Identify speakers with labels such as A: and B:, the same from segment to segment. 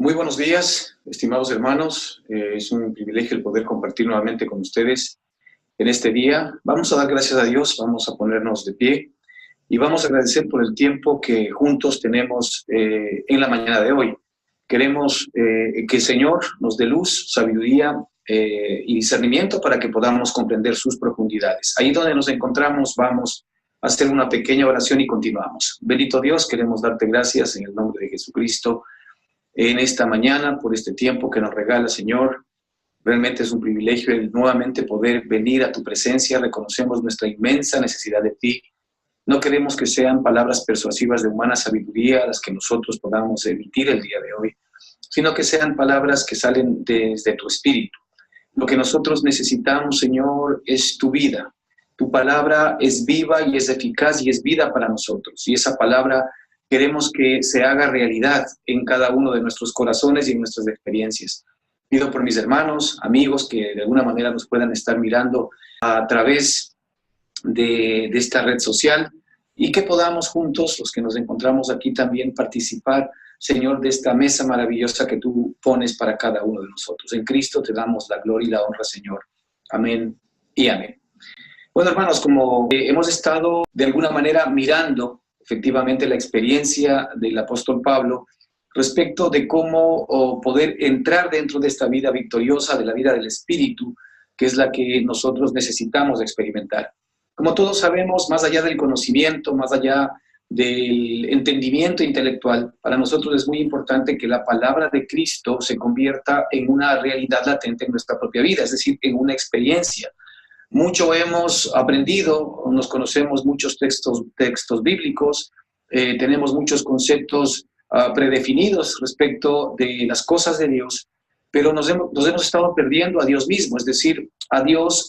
A: Muy buenos días, estimados hermanos. Es un privilegio el poder compartir nuevamente con ustedes en este día. Vamos a dar gracias a Dios, vamos a ponernos de pie y vamos a agradecer por el tiempo que juntos tenemos en la mañana de hoy. Queremos que el Señor nos dé luz, sabiduría y discernimiento para que podamos comprender sus profundidades. Ahí donde nos encontramos vamos a hacer una pequeña oración y continuamos. Bendito Dios, queremos darte gracias en el nombre de Jesucristo en esta mañana, por este tiempo que nos regala, Señor. Realmente es un privilegio el nuevamente poder venir a tu presencia. Reconocemos nuestra inmensa necesidad de ti. No queremos que sean palabras persuasivas de humana sabiduría las que nosotros podamos emitir el día de hoy, sino que sean palabras que salen desde tu espíritu. Lo que nosotros necesitamos, Señor, es tu vida. Tu palabra es viva y es eficaz y es vida para nosotros. Y esa palabra queremos que se haga realidad en cada uno de nuestros corazones y en nuestras experiencias. Pido por mis hermanos, amigos que de alguna manera nos puedan estar mirando a través de esta red social y que podamos juntos, los que nos encontramos aquí también, participar, Señor, de esta mesa maravillosa que tú pones para cada uno de nosotros. En Cristo te damos la gloria y la honra, Señor. Amén y amén. Bueno, hermanos, como hemos estado de alguna manera mirando efectivamente la experiencia del apóstol Pablo respecto de cómo poder entrar dentro de esta vida victoriosa, de la vida del Espíritu, que es la que nosotros necesitamos experimentar. Como todos sabemos, más allá del conocimiento, más allá del entendimiento intelectual, para nosotros es muy importante que la palabra de Cristo se convierta en una realidad latente en nuestra propia vida, es decir, en una experiencia. Mucho hemos aprendido, nos conocemos muchos textos bíblicos, tenemos muchos conceptos predefinidos respecto de las cosas de Dios, pero nos hemos estado perdiendo a Dios mismo, es decir, a Dios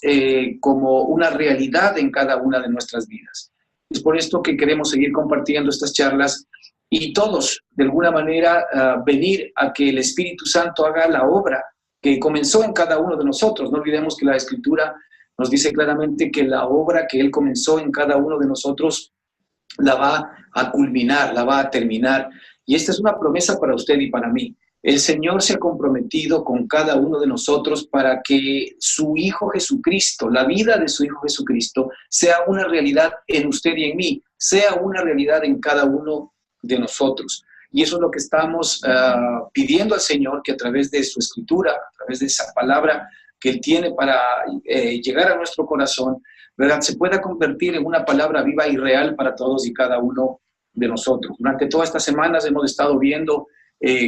A: como una realidad en cada una de nuestras vidas. Es por esto que queremos seguir compartiendo estas charlas y todos, de alguna manera, venir a que el Espíritu Santo haga la obra que comenzó en cada uno de nosotros. No olvidemos que la Escritura nos dice claramente que la obra que Él comenzó en cada uno de nosotros la va a culminar, la va a terminar. Y esta es una promesa para usted y para mí. El Señor se ha comprometido con cada uno de nosotros para que su Hijo Jesucristo, la vida de su Hijo Jesucristo, sea una realidad en usted y en mí, sea una realidad en cada uno de nosotros. Y eso es lo que estamos pidiendo al Señor, que a través de su Escritura, a través de esa palabra que Él tiene para llegar a nuestro corazón, ¿verdad?, se pueda convertir en una palabra viva y real para todos y cada uno de nosotros. Durante todas estas semanas hemos estado viendo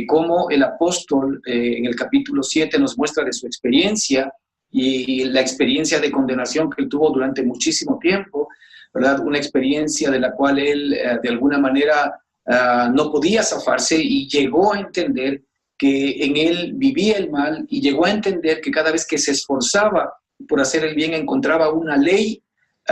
A: cómo el apóstol en el capítulo 7 nos muestra de su experiencia y la experiencia de condenación que él tuvo durante muchísimo tiempo, ¿verdad? Una experiencia de la cual él de alguna manera no podía zafarse y llegó a entender que en él vivía el mal y llegó a entender que cada vez que se esforzaba por hacer el bien encontraba una ley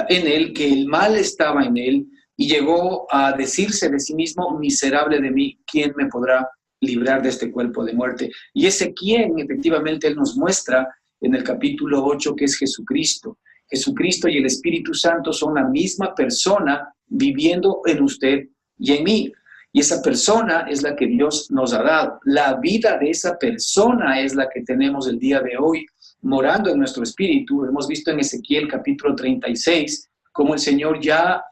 A: en él, que el mal estaba en él, y llegó a decirse de sí mismo: miserable de mí, ¿quién me podrá librar de este cuerpo de muerte? Y ese quién, efectivamente, él nos muestra en el capítulo 8, que es Jesucristo. Jesucristo y el Espíritu Santo son la misma persona viviendo en usted y en mí. Y esa persona es la que Dios nos ha dado. La vida de esa persona es la que tenemos el día de hoy morando en nuestro espíritu. Hemos visto en Ezequiel capítulo 36 cómo el Señor ya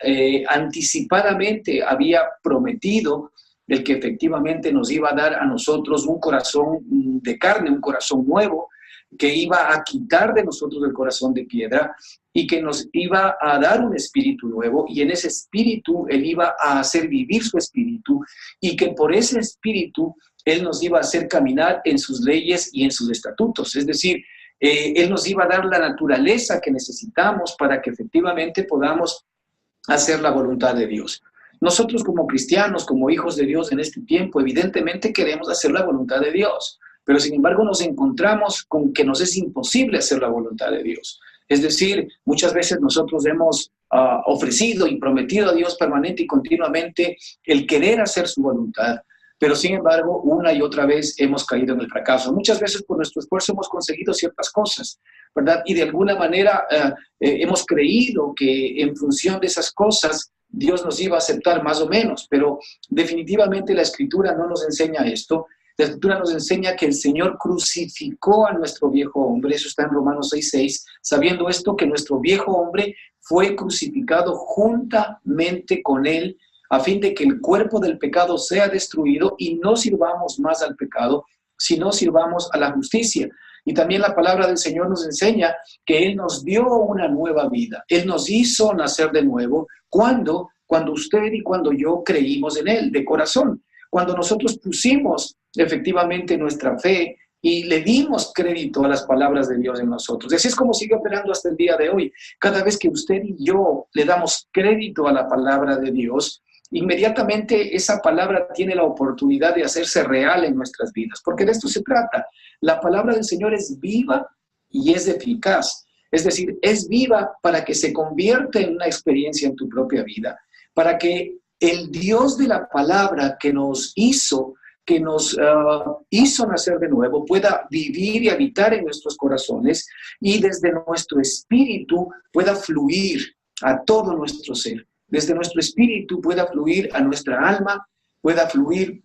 A: anticipadamente había prometido el que efectivamente nos iba a dar a nosotros un corazón de carne, un corazón nuevo, que iba a quitar de nosotros el corazón de piedra y que nos iba a dar un espíritu nuevo, y en ese espíritu Él iba a hacer vivir su espíritu, y que por ese espíritu Él nos iba a hacer caminar en sus leyes y en sus estatutos. Es decir, Él nos iba a dar la naturaleza que necesitamos para que efectivamente podamos hacer la voluntad de Dios. Nosotros como cristianos, como hijos de Dios en este tiempo, evidentemente queremos hacer la voluntad de Dios, pero sin embargo nos encontramos con que nos es imposible hacer la voluntad de Dios. Es decir, muchas veces nosotros hemos ofrecido y prometido a Dios permanente y continuamente el querer hacer su voluntad, pero sin embargo una y otra vez hemos caído en el fracaso. Muchas veces por nuestro esfuerzo hemos conseguido ciertas cosas, ¿verdad? Y de alguna manera hemos creído que en función de esas cosas Dios nos iba a aceptar más o menos, pero definitivamente la Escritura no nos enseña esto. La Escritura nos enseña que el Señor crucificó a nuestro viejo hombre, eso está en Romanos 6:6, sabiendo esto que nuestro viejo hombre fue crucificado juntamente con Él, a fin de que el cuerpo del pecado sea destruido y no sirvamos más al pecado, sino sirvamos a la justicia. Y también la palabra del Señor nos enseña que Él nos dio una nueva vida. Él nos hizo nacer de nuevo. ¿Cuándo? Cuando usted y cuando yo creímos en Él de corazón. Cuando nosotros pusimos efectivamente nuestra fe y le dimos crédito a las palabras de Dios en nosotros. Así es como sigue operando hasta el día de hoy. Cada vez que usted y yo le damos crédito a la palabra de Dios, inmediatamente esa palabra tiene la oportunidad de hacerse real en nuestras vidas, porque de esto se trata. La palabra del Señor es viva y es eficaz. Es decir, es viva para que se convierta en una experiencia en tu propia vida, para que el Dios de la palabra que nos hizo nacer de nuevo, pueda vivir y habitar en nuestros corazones y desde nuestro espíritu pueda fluir a todo nuestro ser. Desde nuestro espíritu pueda fluir a nuestra alma, pueda fluir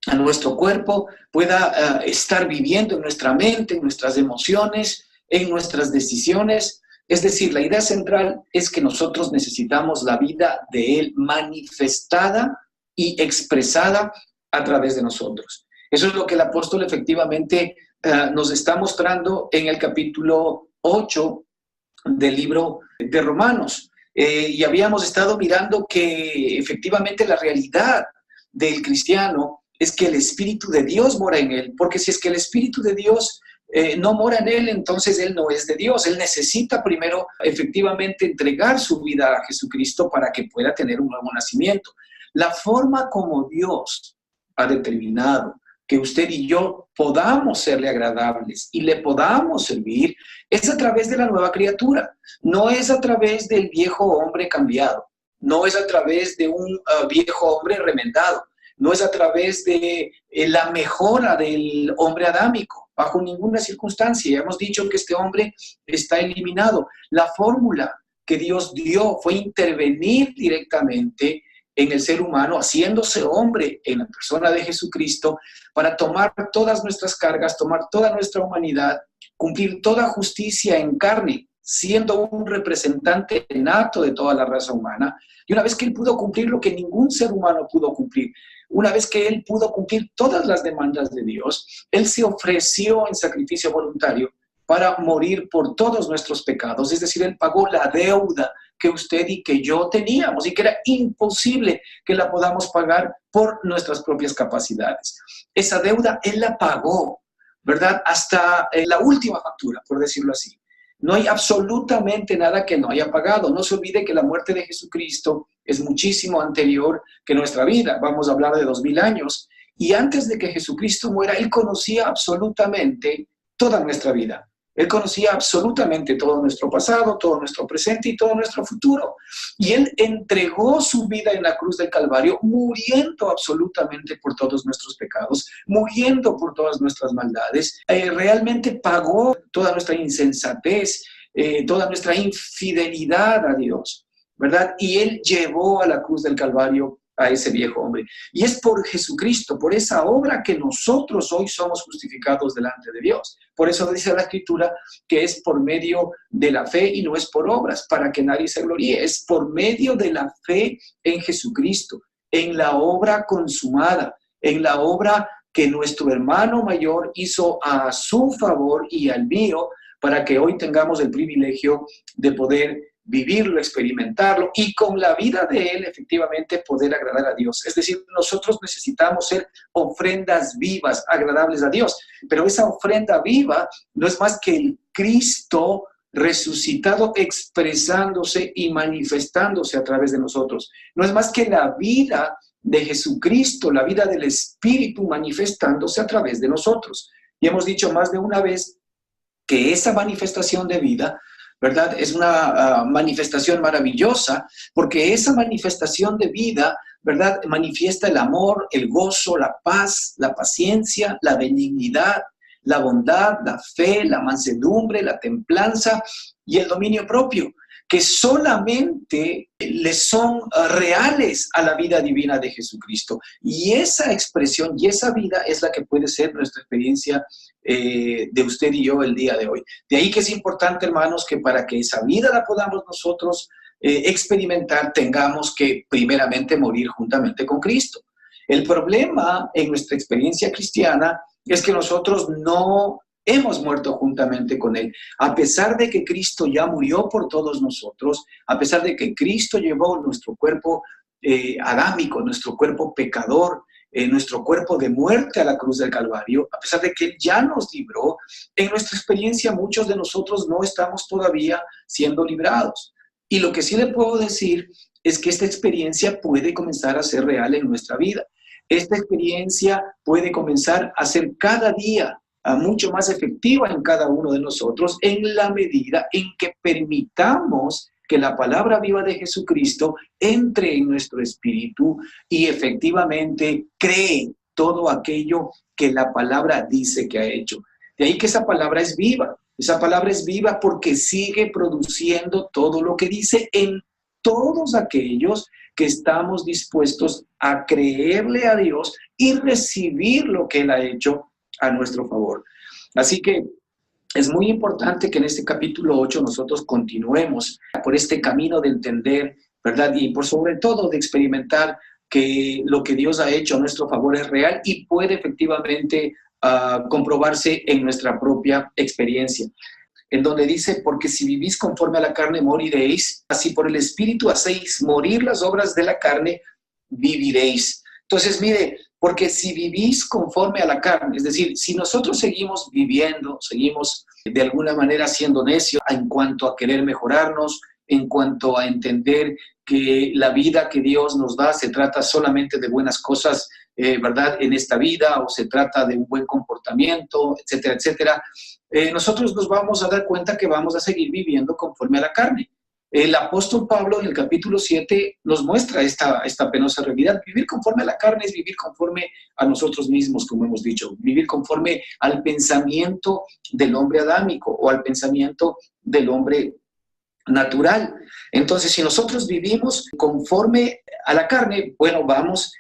A: a nuestro cuerpo, pueda estar viviendo en nuestra mente, en nuestras emociones, en nuestras decisiones. Es decir, la idea central es que nosotros necesitamos la vida de Él manifestada y expresada a través de nosotros. Eso es lo que el apóstol efectivamente nos está mostrando en el capítulo 8 del libro de Romanos. Y habíamos estado mirando que efectivamente la realidad del cristiano es que el Espíritu de Dios mora en él, porque si es que el Espíritu de Dios no mora en él, entonces él no es de Dios. Él necesita primero efectivamente entregar su vida a Jesucristo para que pueda tener un nuevo nacimiento. La forma como Dios ha determinado que usted y yo podamos serle agradables y le podamos servir es a través de la nueva criatura. No es a través del viejo hombre cambiado, no es a través de un viejo hombre remendado, no es a través de la mejora del hombre adámico, bajo ninguna circunstancia. Hemos dicho que este hombre está eliminado. La fórmula que Dios dio fue intervenir directamente en el ser humano, haciéndose hombre en la persona de Jesucristo, para tomar todas nuestras cargas, tomar toda nuestra humanidad, cumplir toda justicia en carne, siendo un representante nato de toda la raza humana. Y una vez que Él pudo cumplir lo que ningún ser humano pudo cumplir, una vez que Él pudo cumplir todas las demandas de Dios, Él se ofreció en sacrificio voluntario para morir por todos nuestros pecados. Es decir, Él pagó la deuda que usted y que yo teníamos y que era imposible que la podamos pagar por nuestras propias capacidades. Esa deuda Él la pagó, ¿verdad? Hasta la última factura, por decirlo así. No hay absolutamente nada que no haya pagado. No se olvide que la muerte de Jesucristo es muchísimo anterior que nuestra vida. Vamos a hablar de 2000 años. Y antes de que Jesucristo muera, Él conocía absolutamente toda nuestra vida. Él conocía absolutamente todo nuestro pasado, todo nuestro presente y todo nuestro futuro. Y Él entregó su vida en la cruz del Calvario, muriendo absolutamente por todos nuestros pecados, muriendo por todas nuestras maldades. Realmente pagó toda nuestra insensatez, toda nuestra infidelidad a Dios, ¿verdad? Y Él llevó a la cruz del Calvario a ese viejo hombre. Y es por Jesucristo, por esa obra, que nosotros hoy somos justificados delante de Dios. Por eso dice la Escritura que es por medio de la fe y no es por obras, para que nadie se gloríe. Es por medio de la fe en Jesucristo, en la obra consumada, en la obra que nuestro hermano mayor hizo a su favor y al mío, para que hoy tengamos el privilegio de poder vivirlo, experimentarlo y con la vida de Él efectivamente poder agradar a Dios. Es decir, nosotros necesitamos ser ofrendas vivas, agradables a Dios, pero esa ofrenda viva no es más que el Cristo resucitado expresándose y manifestándose a través de nosotros. No es más que la vida de Jesucristo, la vida del Espíritu manifestándose a través de nosotros. Y hemos dicho más de una vez que esa manifestación de vida, ¿verdad?, es una manifestación maravillosa, porque esa manifestación de vida, ¿verdad?, manifiesta el amor, el gozo, la paz, la paciencia, la benignidad, la bondad, la fe, la mansedumbre, la templanza y el dominio propio. que solamente les son reales a la vida divina de Jesucristo. Y esa expresión y esa vida es la que puede ser nuestra experiencia de usted y yo el día de hoy. De ahí que es importante, hermanos, que para que esa vida la podamos nosotros experimentar, tengamos que primeramente morir juntamente con Cristo. El problema en nuestra experiencia cristiana es que nosotros no hemos muerto juntamente con Él. A pesar de que Cristo ya murió por todos nosotros, a pesar de que Cristo llevó nuestro cuerpo adámico, nuestro cuerpo pecador, nuestro cuerpo de muerte a la cruz del Calvario, a pesar de que Él ya nos libró, en nuestra experiencia muchos de nosotros no estamos todavía siendo librados. Y lo que sí le puedo decir es que esta experiencia puede comenzar a ser real en nuestra vida. Esta experiencia puede comenzar a ser cada día mucho más efectiva en cada uno de nosotros en la medida en que permitamos que la palabra viva de Jesucristo entre en nuestro espíritu y efectivamente cree todo aquello que la palabra dice que ha hecho. De ahí que esa palabra es viva. Esa palabra es viva porque sigue produciendo todo lo que dice en todos aquellos que estamos dispuestos a creerle a Dios y recibir lo que Él ha hecho a nuestro favor. Así que es muy importante que en este capítulo 8 nosotros continuemos por este camino de entender, ¿verdad? Y por sobre todo de experimentar que lo que Dios ha hecho a nuestro favor es real y puede efectivamente comprobarse en nuestra propia experiencia. En donde dice, porque si vivís conforme a la carne moriréis, así por el Espíritu hacéis morir las obras de la carne, viviréis. Entonces, mire, porque si vivís conforme a la carne, es decir, si nosotros seguimos viviendo, seguimos de alguna manera siendo necios en cuanto a querer mejorarnos, en cuanto a entender que la vida que Dios nos da se trata solamente de buenas cosas, ¿verdad? En esta vida, o se trata de un buen comportamiento, etcétera, etcétera, nosotros nos vamos a dar cuenta que vamos a seguir viviendo conforme a la carne. El apóstol Pablo en el capítulo 7 nos muestra esta penosa realidad. Vivir conforme a la carne es vivir conforme a nosotros mismos, como hemos dicho. Vivir conforme al pensamiento del hombre adámico o al pensamiento del hombre natural. Entonces, si nosotros vivimos conforme a la carne, bueno, vamos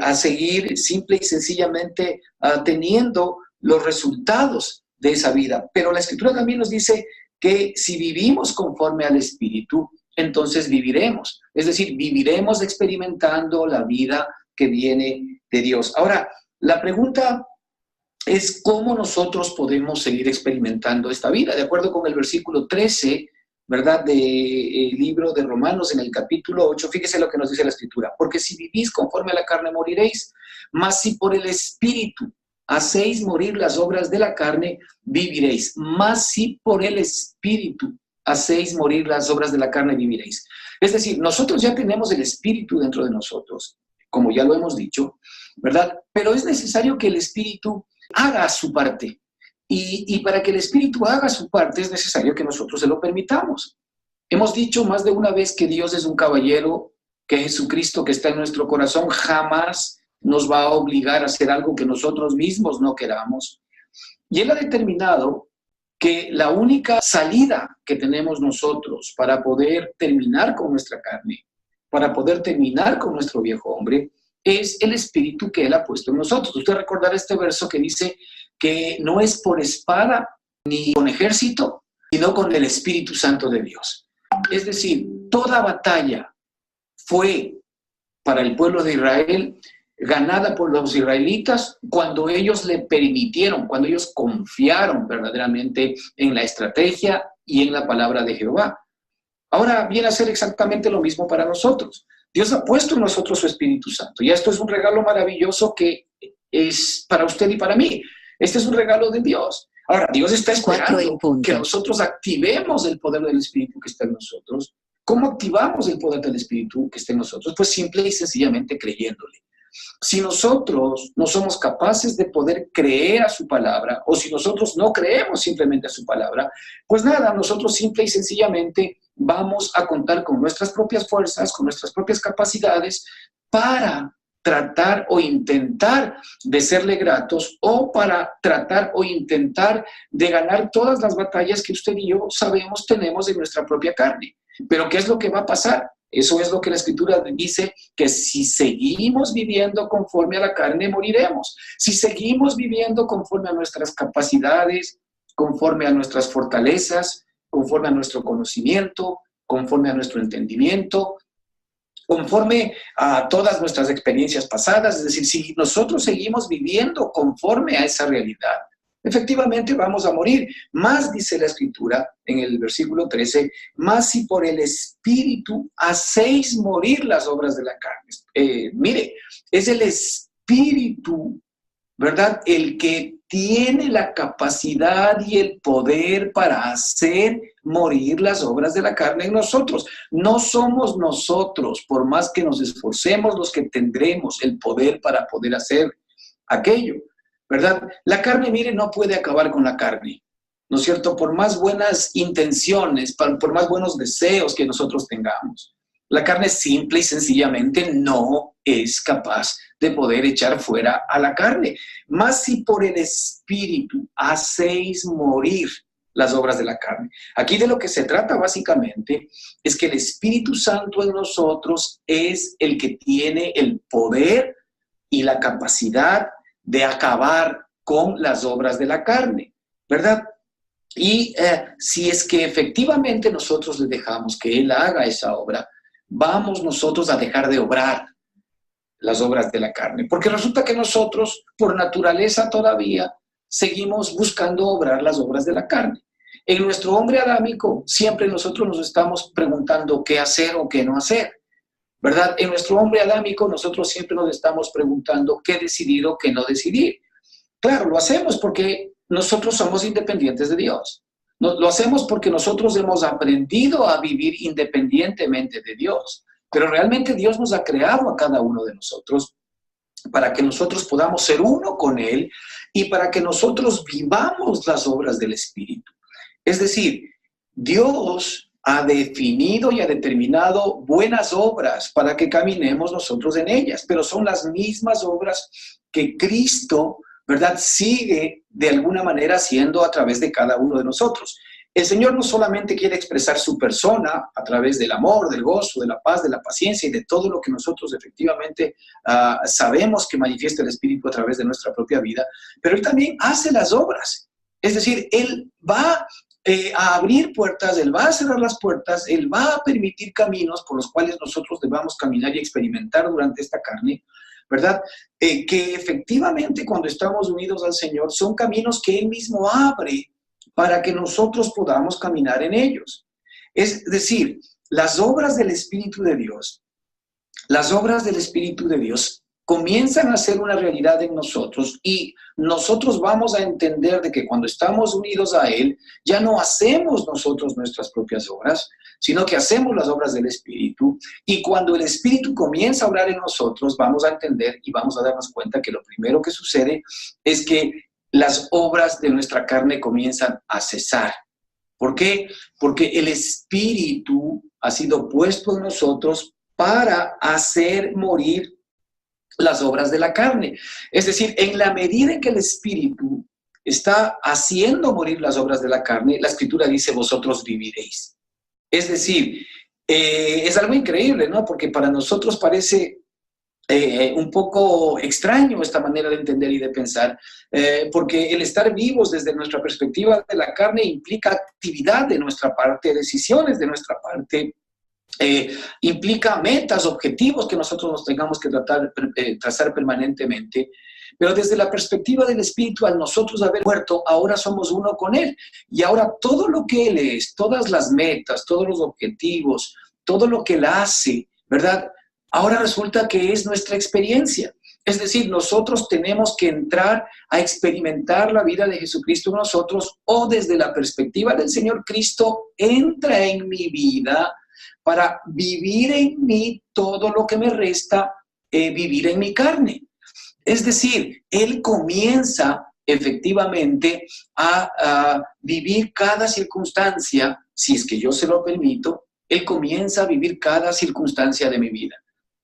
A: a seguir simple y sencillamente teniendo los resultados de esa vida. Pero la Escritura también nos dice que si vivimos conforme al Espíritu, entonces viviremos. Es decir, viviremos experimentando la vida que viene de Dios. Ahora, la pregunta es cómo nosotros podemos seguir experimentando esta vida. De acuerdo con el versículo 13, ¿verdad?, del libro de Romanos, en el capítulo 8, fíjese lo que nos dice la Escritura. Porque si vivís conforme a la carne moriréis, mas si por el Espíritu hacéis morir las obras de la carne, viviréis. Mas si por el Espíritu hacéis morir las obras de la carne, viviréis. Es decir, nosotros ya tenemos el Espíritu dentro de nosotros, como ya lo hemos dicho, ¿verdad? Pero es necesario que el Espíritu haga su parte. Y para que el Espíritu haga su parte es necesario que nosotros se lo permitamos. Hemos dicho más de una vez que Dios es un caballero, que Jesucristo que está en nuestro corazón jamás nos va a obligar a hacer algo que nosotros mismos no queramos. Y Él ha determinado que la única salida que tenemos nosotros para poder terminar con nuestra carne, para poder terminar con nuestro viejo hombre, es el Espíritu que Él ha puesto en nosotros. Usted recordará este verso que dice que no es por espada ni con ejército, sino con el Espíritu Santo de Dios. Es decir, toda batalla fue para el pueblo de Israel ganada por los israelitas cuando ellos le permitieron, cuando ellos confiaron verdaderamente en la estrategia y en la palabra de Jehová. Ahora viene a ser exactamente lo mismo para nosotros. Dios ha puesto en nosotros su Espíritu Santo y esto es un regalo maravilloso que es para usted y para mí. Este es un regalo de Dios. Ahora, Dios está esperando que nosotros activemos el poder del Espíritu que está en nosotros. ¿Cómo activamos el poder del Espíritu que está en nosotros? Pues simple y sencillamente creyéndole. Si nosotros no somos capaces de poder creer a su palabra, o si nosotros no creemos simplemente a su palabra, pues nada, nosotros simple y sencillamente vamos a contar con nuestras propias fuerzas, con nuestras propias capacidades para tratar o intentar de serle gratos o para tratar o intentar de ganar todas las batallas que usted y yo sabemos tenemos en nuestra propia carne. Pero ¿qué es lo que va a pasar? Eso es lo que la Escritura dice, que si seguimos viviendo conforme a la carne, moriremos. Si seguimos viviendo conforme a nuestras capacidades, conforme a nuestras fortalezas, conforme a nuestro conocimiento, conforme a nuestro entendimiento, conforme a todas nuestras experiencias pasadas, es decir, si nosotros seguimos viviendo conforme a esa realidad, efectivamente vamos a morir. Más dice la Escritura en el versículo 13, más si por el Espíritu hacéis morir las obras de la carne. Mire, es el Espíritu, ¿verdad?, el que tiene la capacidad y el poder para hacer morir las obras de la carne en nosotros. No somos nosotros, por más que nos esforcemos, los que tendremos el poder para poder hacer aquello, ¿verdad? La carne, mire, no puede acabar con la carne, ¿no es cierto? Por más buenas intenciones, por más buenos deseos que nosotros tengamos. La carne simple y sencillamente no es capaz de poder echar fuera a la carne. Mas si por el Espíritu hacéis morir las obras de la carne. Aquí de lo que se trata básicamente es que el Espíritu Santo en nosotros es el que tiene el poder y la capacidad de acabar con las obras de la carne, ¿verdad? Y si es que efectivamente nosotros le dejamos que Él haga esa obra, vamos nosotros a dejar de obrar las obras de la carne. Porque resulta que nosotros, por naturaleza todavía, seguimos buscando obrar las obras de la carne. En nuestro hombre adámico, siempre nosotros nos estamos preguntando qué hacer o qué no hacer, ¿verdad? En nuestro hombre adámico, nosotros siempre nos estamos preguntando qué decidir o qué no decidir. Claro, lo hacemos porque nosotros somos independientes de Dios. Lo hacemos porque nosotros hemos aprendido a vivir independientemente de Dios. Pero realmente Dios nos ha creado a cada uno de nosotros para que nosotros podamos ser uno con Él y para que nosotros vivamos las obras del Espíritu. Es decir, Dios ha definido y ha determinado buenas obras para que caminemos nosotros en ellas, pero son las mismas obras que Cristo, ¿verdad?, sigue de alguna manera haciendo a través de cada uno de nosotros. El Señor no solamente quiere expresar su persona a través del amor, del gozo, de la paz, de la paciencia y de todo lo que nosotros efectivamente sabemos que manifiesta el Espíritu a través de nuestra propia vida, pero Él también hace las obras. Es decir, Él va a abrir puertas, Él va a cerrar las puertas, Él va a permitir caminos por los cuales nosotros debamos caminar y experimentar durante esta carne, ¿verdad? Que efectivamente cuando estamos unidos al Señor son caminos que Él mismo abre para que nosotros podamos caminar en ellos. Es decir, las obras del Espíritu de Dios, comienzan a ser una realidad en nosotros y nosotros vamos a entender de que cuando estamos unidos a Él, ya no hacemos nosotros nuestras propias obras, sino que hacemos las obras del Espíritu. Y cuando el Espíritu comienza a obrar en nosotros, vamos a entender y vamos a darnos cuenta que lo primero que sucede es que las obras de nuestra carne comienzan a cesar. ¿Por qué? Porque el Espíritu ha sido puesto en nosotros para hacer morir las obras de la carne. Es decir, en la medida en que el Espíritu está haciendo morir las obras de la carne, la Escritura dice, vosotros viviréis. Es decir, es algo increíble, ¿no? Porque para nosotros parece un poco extraño esta manera de entender y de pensar, porque el estar vivos desde nuestra perspectiva de la carne implica actividad de nuestra parte, decisiones de nuestra parte, implica metas, objetivos que nosotros nos tengamos que trazar permanentemente. Pero desde la perspectiva del Espíritu, al nosotros haber muerto, ahora somos uno con Él. Y ahora todo lo que Él es, todas las metas, todos los objetivos, todo lo que Él hace, ¿verdad?, ahora resulta que es nuestra experiencia. Es decir, nosotros tenemos que entrar a experimentar la vida de Jesucristo en nosotros, o desde la perspectiva del Señor, Cristo entra en mi vida para vivir en mí todo lo que me resta vivir en mi carne. Es decir, Él comienza efectivamente a vivir cada circunstancia, si es que yo se lo permito, Él comienza a vivir cada circunstancia de mi vida.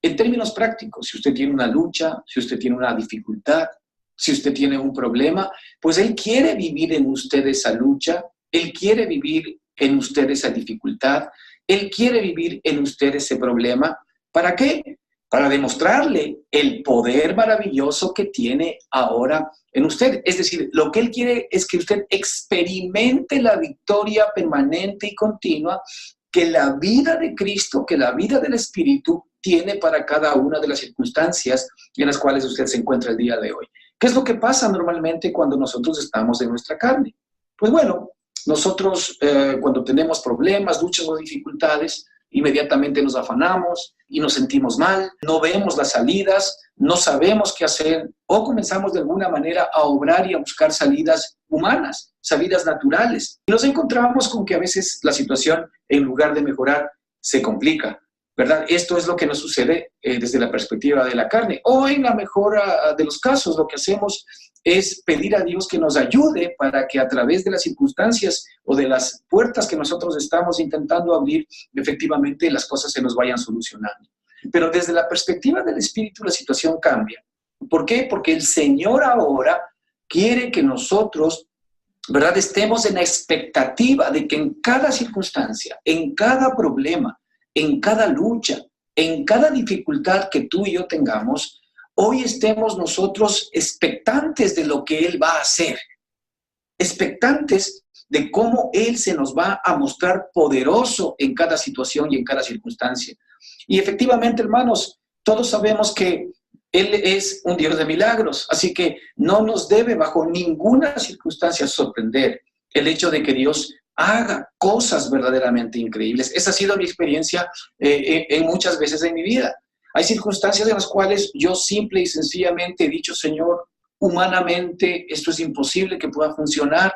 A: En términos prácticos, si usted tiene una lucha, si usted tiene una dificultad, si usted tiene un problema, pues Él quiere vivir en usted esa lucha, Él quiere vivir en usted esa dificultad, Él quiere vivir en usted ese problema. ¿Para qué? Para demostrarle el poder maravilloso que tiene ahora en usted. Es decir, lo que Él quiere es que usted experimente la victoria permanente y continua que la vida de Cristo, que la vida del Espíritu tiene para cada una de las circunstancias en las cuales usted se encuentra el día de hoy. ¿Qué es lo que pasa normalmente cuando nosotros estamos en nuestra carne? Pues bueno, nosotros cuando tenemos problemas, luchas o dificultades, inmediatamente nos afanamos y nos sentimos mal, no vemos las salidas, no sabemos qué hacer o comenzamos de alguna manera a obrar y a buscar salidas humanas, salidas naturales. Y nos encontramos con que a veces la situación, en lugar de mejorar, se complica, ¿verdad? Esto es lo que nos sucede desde la perspectiva de la carne. O en la mejor de los casos, lo que hacemos es pedir a Dios que nos ayude para que a través de las circunstancias o de las puertas que nosotros estamos intentando abrir, efectivamente las cosas se nos vayan solucionando. Pero desde la perspectiva del Espíritu la situación cambia. ¿Por qué? Porque el Señor ahora quiere que nosotros, ¿verdad?, estemos en la expectativa de que en cada circunstancia, en cada problema, en cada lucha, en cada dificultad que tú y yo tengamos, hoy estemos nosotros expectantes de lo que Él va a hacer, expectantes de cómo Él se nos va a mostrar poderoso en cada situación y en cada circunstancia. Y efectivamente, hermanos, todos sabemos que Él es un Dios de milagros, así que no nos debe bajo ninguna circunstancia sorprender el hecho de que Dios haga cosas verdaderamente increíbles. Esa ha sido mi experiencia en muchas veces en mi vida. Hay circunstancias en las cuales yo simple y sencillamente he dicho, Señor, humanamente esto es imposible que pueda funcionar.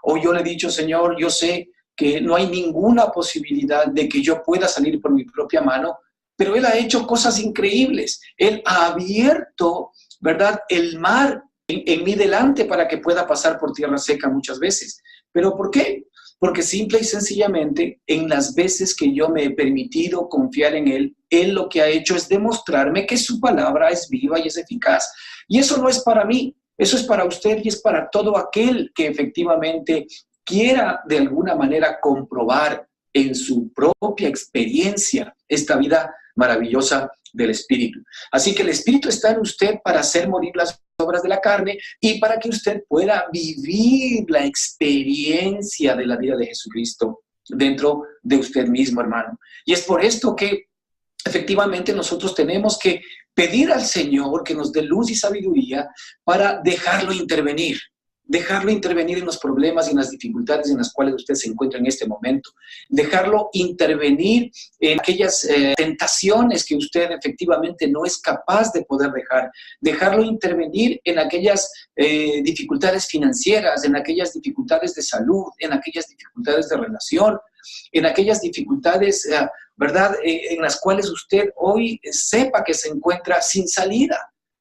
A: O yo le he dicho, Señor, yo sé que no hay ninguna posibilidad de que yo pueda salir por mi propia mano, pero Él ha hecho cosas increíbles. Él ha abierto, ¿verdad?, el mar en mi delante para que pueda pasar por tierra seca muchas veces. ¿Pero por qué? Porque simple y sencillamente, en las veces que yo me he permitido confiar en Él, Él lo que ha hecho es demostrarme que su palabra es viva y es eficaz. Y eso no es para mí, eso es para usted y es para todo aquel que efectivamente quiera de alguna manera comprobar en su propia experiencia esta vida maravillosa del Espíritu. Así que el Espíritu está en usted para hacer morir las obras de la carne y para que usted pueda vivir la experiencia de la vida de Jesucristo dentro de usted mismo, hermano. Y es por esto que efectivamente nosotros tenemos que pedir al Señor que nos dé luz y sabiduría para dejarlo intervenir en los problemas y en las dificultades en las cuales usted se encuentra en este momento, dejarlo intervenir en aquellas tentaciones que usted efectivamente no es capaz de poder dejarlo intervenir en aquellas dificultades financieras, en aquellas dificultades de salud, en aquellas dificultades de relación, en aquellas dificultades, ¿verdad?, en las cuales usted hoy sepa que se encuentra sin salida.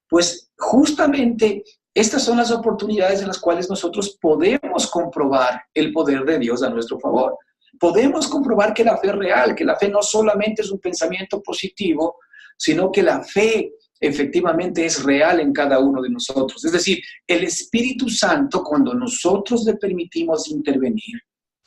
A: Pues justamente estas son las oportunidades en las cuales nosotros podemos comprobar el poder de Dios a nuestro favor. Podemos comprobar que la fe es real, que la fe no solamente es un pensamiento positivo, sino que la fe efectivamente es real en cada uno de nosotros. Es decir, el Espíritu Santo, cuando nosotros le permitimos intervenir,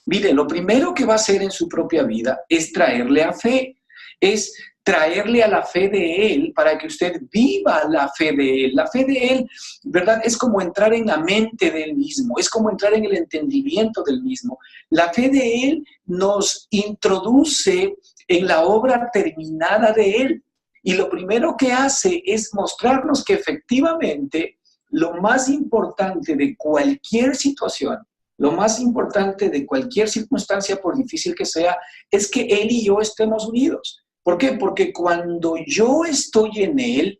A: mire, lo primero que va a hacer en su propia vida es traerle a fe, es traerle a la fe de Él para que usted viva la fe de Él. La fe de Él, ¿verdad?, es como entrar en la mente del mismo, es como entrar en el entendimiento del mismo. La fe de Él nos introduce en la obra terminada de Él. Y lo primero que hace es mostrarnos que efectivamente lo más importante de cualquier situación, lo más importante de cualquier circunstancia, por difícil que sea, es que Él y yo estemos unidos. ¿Por qué? Porque cuando yo estoy en Él,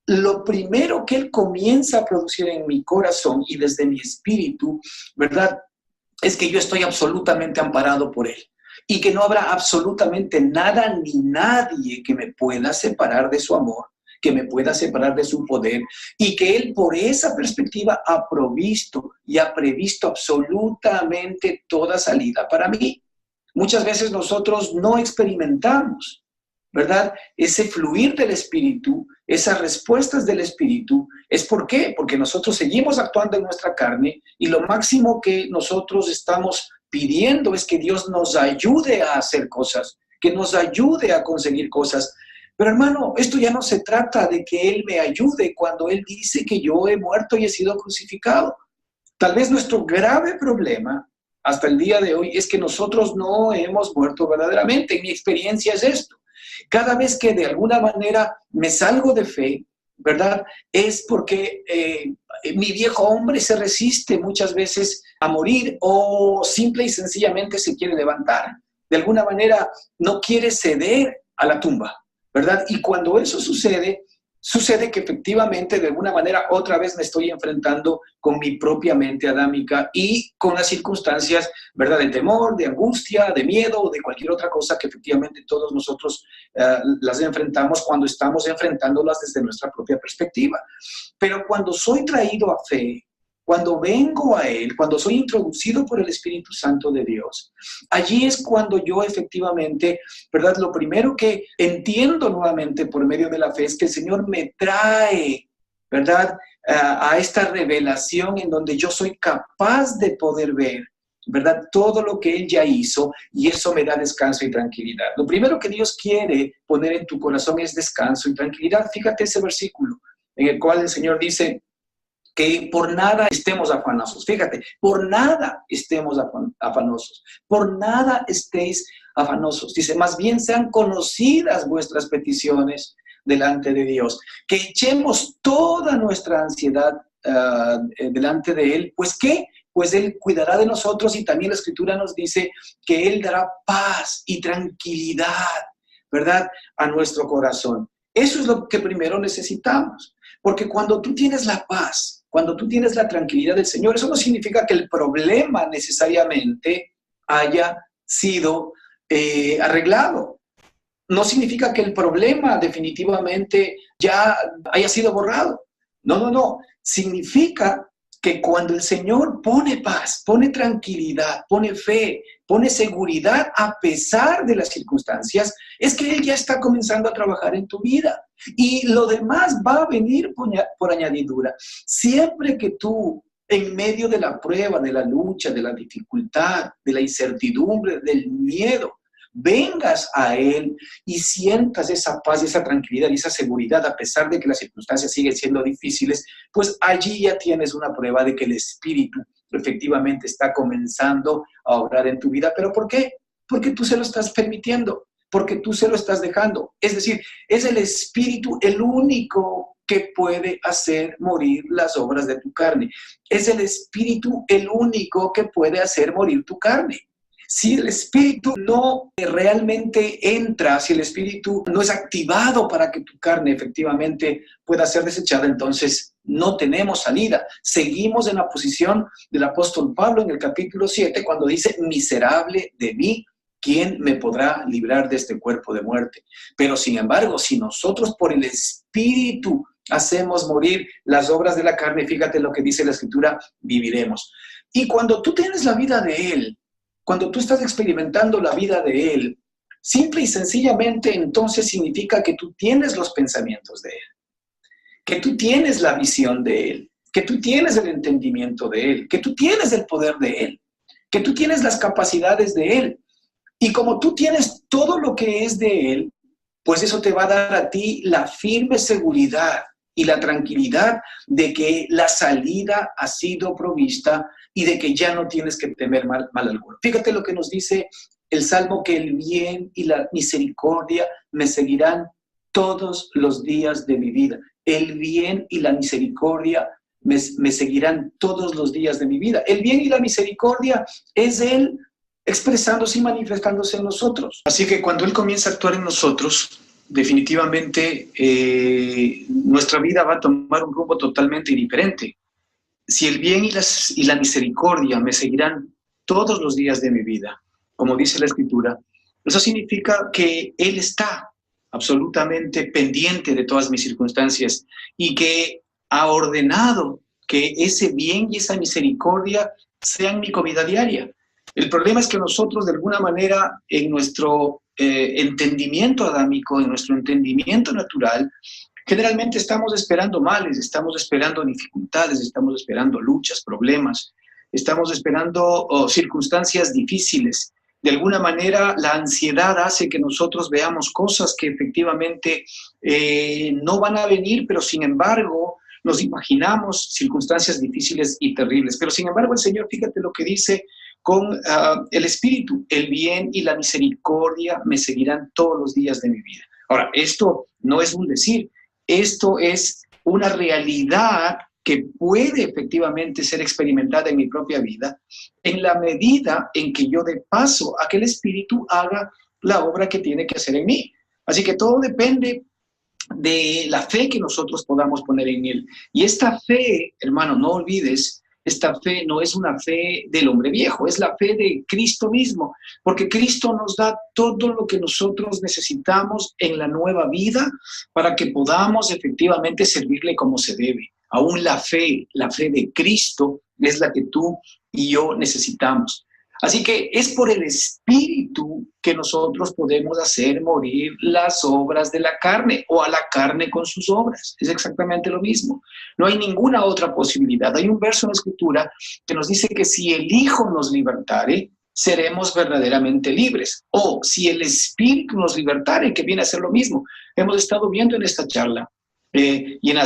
A: lo primero que Él comienza a producir en mi corazón y desde mi espíritu, ¿verdad?, es que yo estoy absolutamente amparado por Él y que no habrá absolutamente nada ni nadie que me pueda separar de su amor, que me pueda separar de su poder, y que Él por esa perspectiva ha provisto y ha previsto absolutamente toda salida para mí. Muchas veces nosotros no experimentamos, ¿verdad?, ese fluir del Espíritu, esas respuestas del Espíritu. ¿Es por qué? Porque nosotros seguimos actuando en nuestra carne y lo máximo que nosotros estamos pidiendo es que Dios nos ayude a hacer cosas, que nos ayude a conseguir cosas. Pero hermano, esto ya no se trata de que Él me ayude cuando Él dice que yo he muerto y he sido crucificado. Tal vez nuestro grave problema hasta el día de hoy es que nosotros no hemos muerto verdaderamente. En mi experiencia es esto. Cada vez que de alguna manera me salgo de fe, ¿verdad? Es porque mi viejo hombre se resiste muchas veces a morir o simple y sencillamente se quiere levantar. De alguna manera no quiere ceder a la tumba, ¿verdad? Y cuando eso sucede que efectivamente de alguna manera otra vez me estoy enfrentando con mi propia mente adámica y con las circunstancias, ¿verdad? De temor, de angustia, de miedo o de cualquier otra cosa que efectivamente todos nosotros las enfrentamos cuando estamos enfrentándolas desde nuestra propia perspectiva. Pero cuando soy traído a fe, cuando vengo a Él, cuando soy introducido por el Espíritu Santo de Dios, allí es cuando yo efectivamente, ¿verdad? Lo primero que entiendo nuevamente por medio de la fe es que el Señor me trae, ¿verdad? A esta revelación en donde yo soy capaz de poder ver, ¿verdad? Todo lo que Él ya hizo y eso me da descanso y tranquilidad. Lo primero que Dios quiere poner en tu corazón es descanso y tranquilidad. Fíjate ese versículo en el cual el Señor dice que por nada estemos afanosos. Fíjate, por nada estemos afanosos, por nada estéis afanosos. Dice, más bien sean conocidas vuestras peticiones delante de Dios, que echemos toda nuestra ansiedad delante de Él. Pues ¿qué? Pues Él cuidará de nosotros y también la Escritura nos dice que Él dará paz y tranquilidad, ¿verdad? A nuestro corazón. Eso es lo que primero necesitamos, porque cuando tú tienes la paz, cuando tú tienes la tranquilidad del Señor, eso no significa que el problema necesariamente haya sido arreglado. No significa que el problema definitivamente ya haya sido borrado. No, no, no. Significa que cuando el Señor pone paz, pone tranquilidad, pone fe, pone seguridad a pesar de las circunstancias, es que Él ya está comenzando a trabajar en tu vida. Y lo demás va a venir por añadidura. Siempre que tú, en medio de la prueba, de la lucha, de la dificultad, de la incertidumbre, del miedo, vengas a Él y sientas esa paz y esa tranquilidad y esa seguridad a pesar de que las circunstancias siguen siendo difíciles, pues allí ya tienes una prueba de que el Espíritu efectivamente está comenzando a obrar en tu vida. ¿Pero por qué? Porque tú se lo estás permitiendo, porque tú se lo estás dejando. Es decir, es el Espíritu el único que puede hacer morir las obras de tu carne. Es el Espíritu el único que puede hacer morir tu carne. Si el Espíritu no realmente entra, si el Espíritu no es activado para que tu carne efectivamente pueda ser desechada, entonces no tenemos salida. Seguimos en la posición del apóstol Pablo en el capítulo 7, cuando dice, miserable de mí, ¿quién me podrá librar de este cuerpo de muerte? Pero sin embargo, si nosotros por el Espíritu hacemos morir las obras de la carne, fíjate lo que dice la Escritura, viviremos. Y cuando tú tienes la vida de Él, cuando tú estás experimentando la vida de Él, simple y sencillamente entonces significa que tú tienes los pensamientos de Él, que tú tienes la visión de Él, que tú tienes el entendimiento de Él, que tú tienes el poder de Él, que tú tienes las capacidades de Él. Y como tú tienes todo lo que es de Él, pues eso te va a dar a ti la firme seguridad y la tranquilidad de que la salida ha sido provista y de que ya no tienes que temer mal alguno. Fíjate lo que nos dice el Salmo, que el bien y la misericordia me seguirán todos los días de mi vida. El bien y la misericordia me seguirán todos los días de mi vida. El bien y la misericordia es Él expresándose y manifestándose en nosotros. Así que cuando Él comienza a actuar en nosotros, definitivamente nuestra vida va a tomar un rumbo totalmente diferente. Si el bien y la misericordia me seguirán todos los días de mi vida, como dice la Escritura, eso significa que Él está absolutamente pendiente de todas mis circunstancias y que ha ordenado que ese bien y esa misericordia sean mi comida diaria. El problema es que nosotros, de alguna manera, en nuestro entendimiento adámico, en nuestro entendimiento natural, generalmente estamos esperando males, estamos esperando dificultades, estamos esperando luchas, problemas, estamos esperando circunstancias difíciles,
B: De alguna manera, la ansiedad hace que nosotros veamos cosas que efectivamente no van a venir, pero sin embargo nos imaginamos circunstancias difíciles y terribles. Pero sin embargo el Señor, fíjate lo que dice con el Espíritu: el bien y la misericordia me seguirán todos los días de mi vida. Ahora, esto no es un decir, esto es una realidad que puede efectivamente ser experimentada en mi propia vida, en la medida en que yo dé paso a que el Espíritu haga la obra que tiene que hacer en mí. Así que todo depende de la fe que nosotros podamos poner en Él. Y esta fe, hermano, no olvides, esta fe no es una fe del hombre viejo, es la fe de Cristo mismo, porque Cristo nos da todo lo que nosotros necesitamos en la nueva vida para que podamos efectivamente servirle como se debe. Aún la fe de Cristo es la que tú y yo necesitamos. Así que es por el Espíritu que nosotros podemos hacer morir las obras de la carne, o a la carne con sus obras. Es exactamente lo mismo. No hay ninguna otra posibilidad. Hay un verso en la Escritura que nos dice que si el Hijo nos libertare, seremos verdaderamente libres. O si el Espíritu nos libertare, que viene a ser lo mismo. Hemos estado viendo en esta charla y en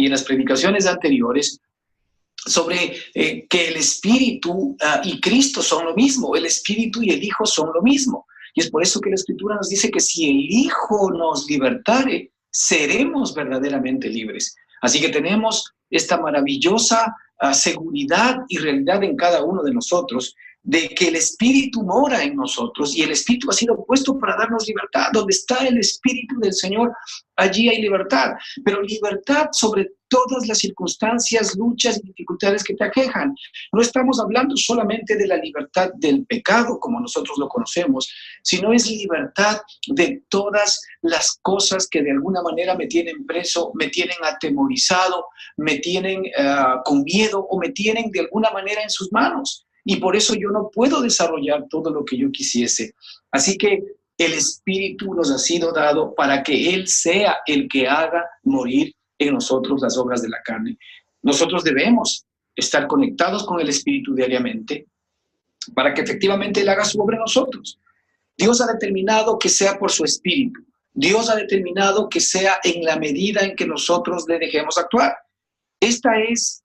B: las predicaciones anteriores sobre que el Espíritu y Cristo son lo mismo, el Espíritu y el Hijo son lo mismo. Y es por eso que la Escritura nos dice que si el Hijo nos libertare, seremos verdaderamente libres. Así que tenemos esta maravillosa seguridad y realidad en cada uno de nosotros, de que el Espíritu mora en nosotros y el Espíritu ha sido puesto para darnos libertad. Donde está el Espíritu del Señor, allí hay libertad, pero libertad sobre todas las circunstancias, luchas y dificultades que te aquejan. No estamos hablando solamente de la libertad del pecado, como nosotros lo conocemos, sino es libertad de todas las cosas que de alguna manera me tienen preso, me tienen atemorizado, me tienen con miedo o me tienen de alguna manera en sus manos. Y por eso yo no puedo desarrollar todo lo que yo quisiese. Así que el Espíritu nos ha sido dado para que Él sea el que haga morir en nosotros las obras de la carne. Nosotros debemos estar conectados con el Espíritu diariamente para que efectivamente Él haga su obra en nosotros. Dios ha determinado que sea por su Espíritu. Dios ha determinado que sea en la medida en que nosotros le dejemos actuar. Esta es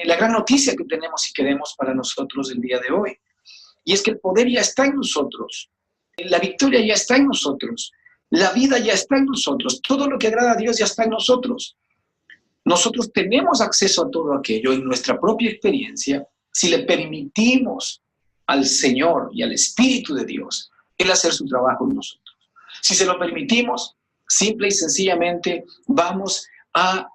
B: la gran noticia que tenemos y queremos para nosotros el día de hoy. Y es que el poder ya está en nosotros. La victoria ya está en nosotros. La vida ya está en nosotros. Todo lo que agrada a Dios ya está en nosotros. Nosotros tenemos acceso a todo aquello en nuestra propia experiencia si le permitimos al Señor y al Espíritu de Dios Él hacer su trabajo en nosotros. Si se lo permitimos, simple y sencillamente vamos a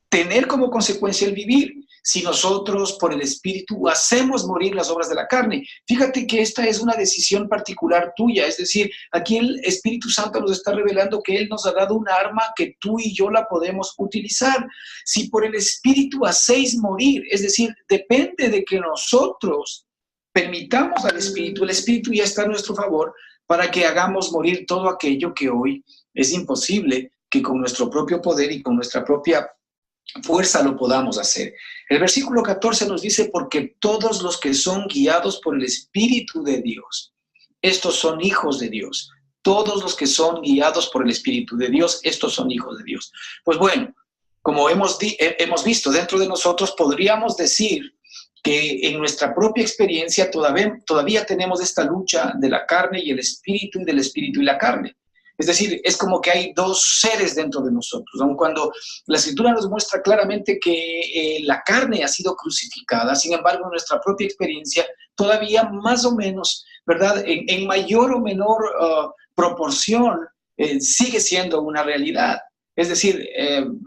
B: tener como consecuencia el vivir. Si nosotros por el Espíritu hacemos morir las obras de la carne. Fíjate que esta es una decisión particular tuya, es decir, aquí el Espíritu Santo nos está revelando que Él nos ha dado un arma que tú y yo la podemos utilizar. Si por el Espíritu hacéis morir, es decir, depende de que nosotros permitamos al Espíritu, el Espíritu ya está a nuestro favor para que hagamos morir todo aquello que hoy es imposible que con nuestro propio poder y con nuestra propia fuerza lo podamos hacer. El versículo 14 nos dice: porque todos los que son guiados por el Espíritu de Dios, estos son hijos de Dios. Todos los que son guiados por el Espíritu de Dios, estos son hijos de Dios. Pues bueno, como hemos visto dentro de nosotros, podríamos decir que en nuestra propia experiencia todavía tenemos esta lucha de la carne y el Espíritu, y del Espíritu y la carne. Es decir, es como que hay dos seres dentro de nosotros. Aun cuando la Escritura nos muestra claramente que la carne ha sido crucificada, sin embargo, en nuestra propia experiencia, todavía más o menos, ¿verdad? En mayor o menor proporción, sigue siendo una realidad. Es decir,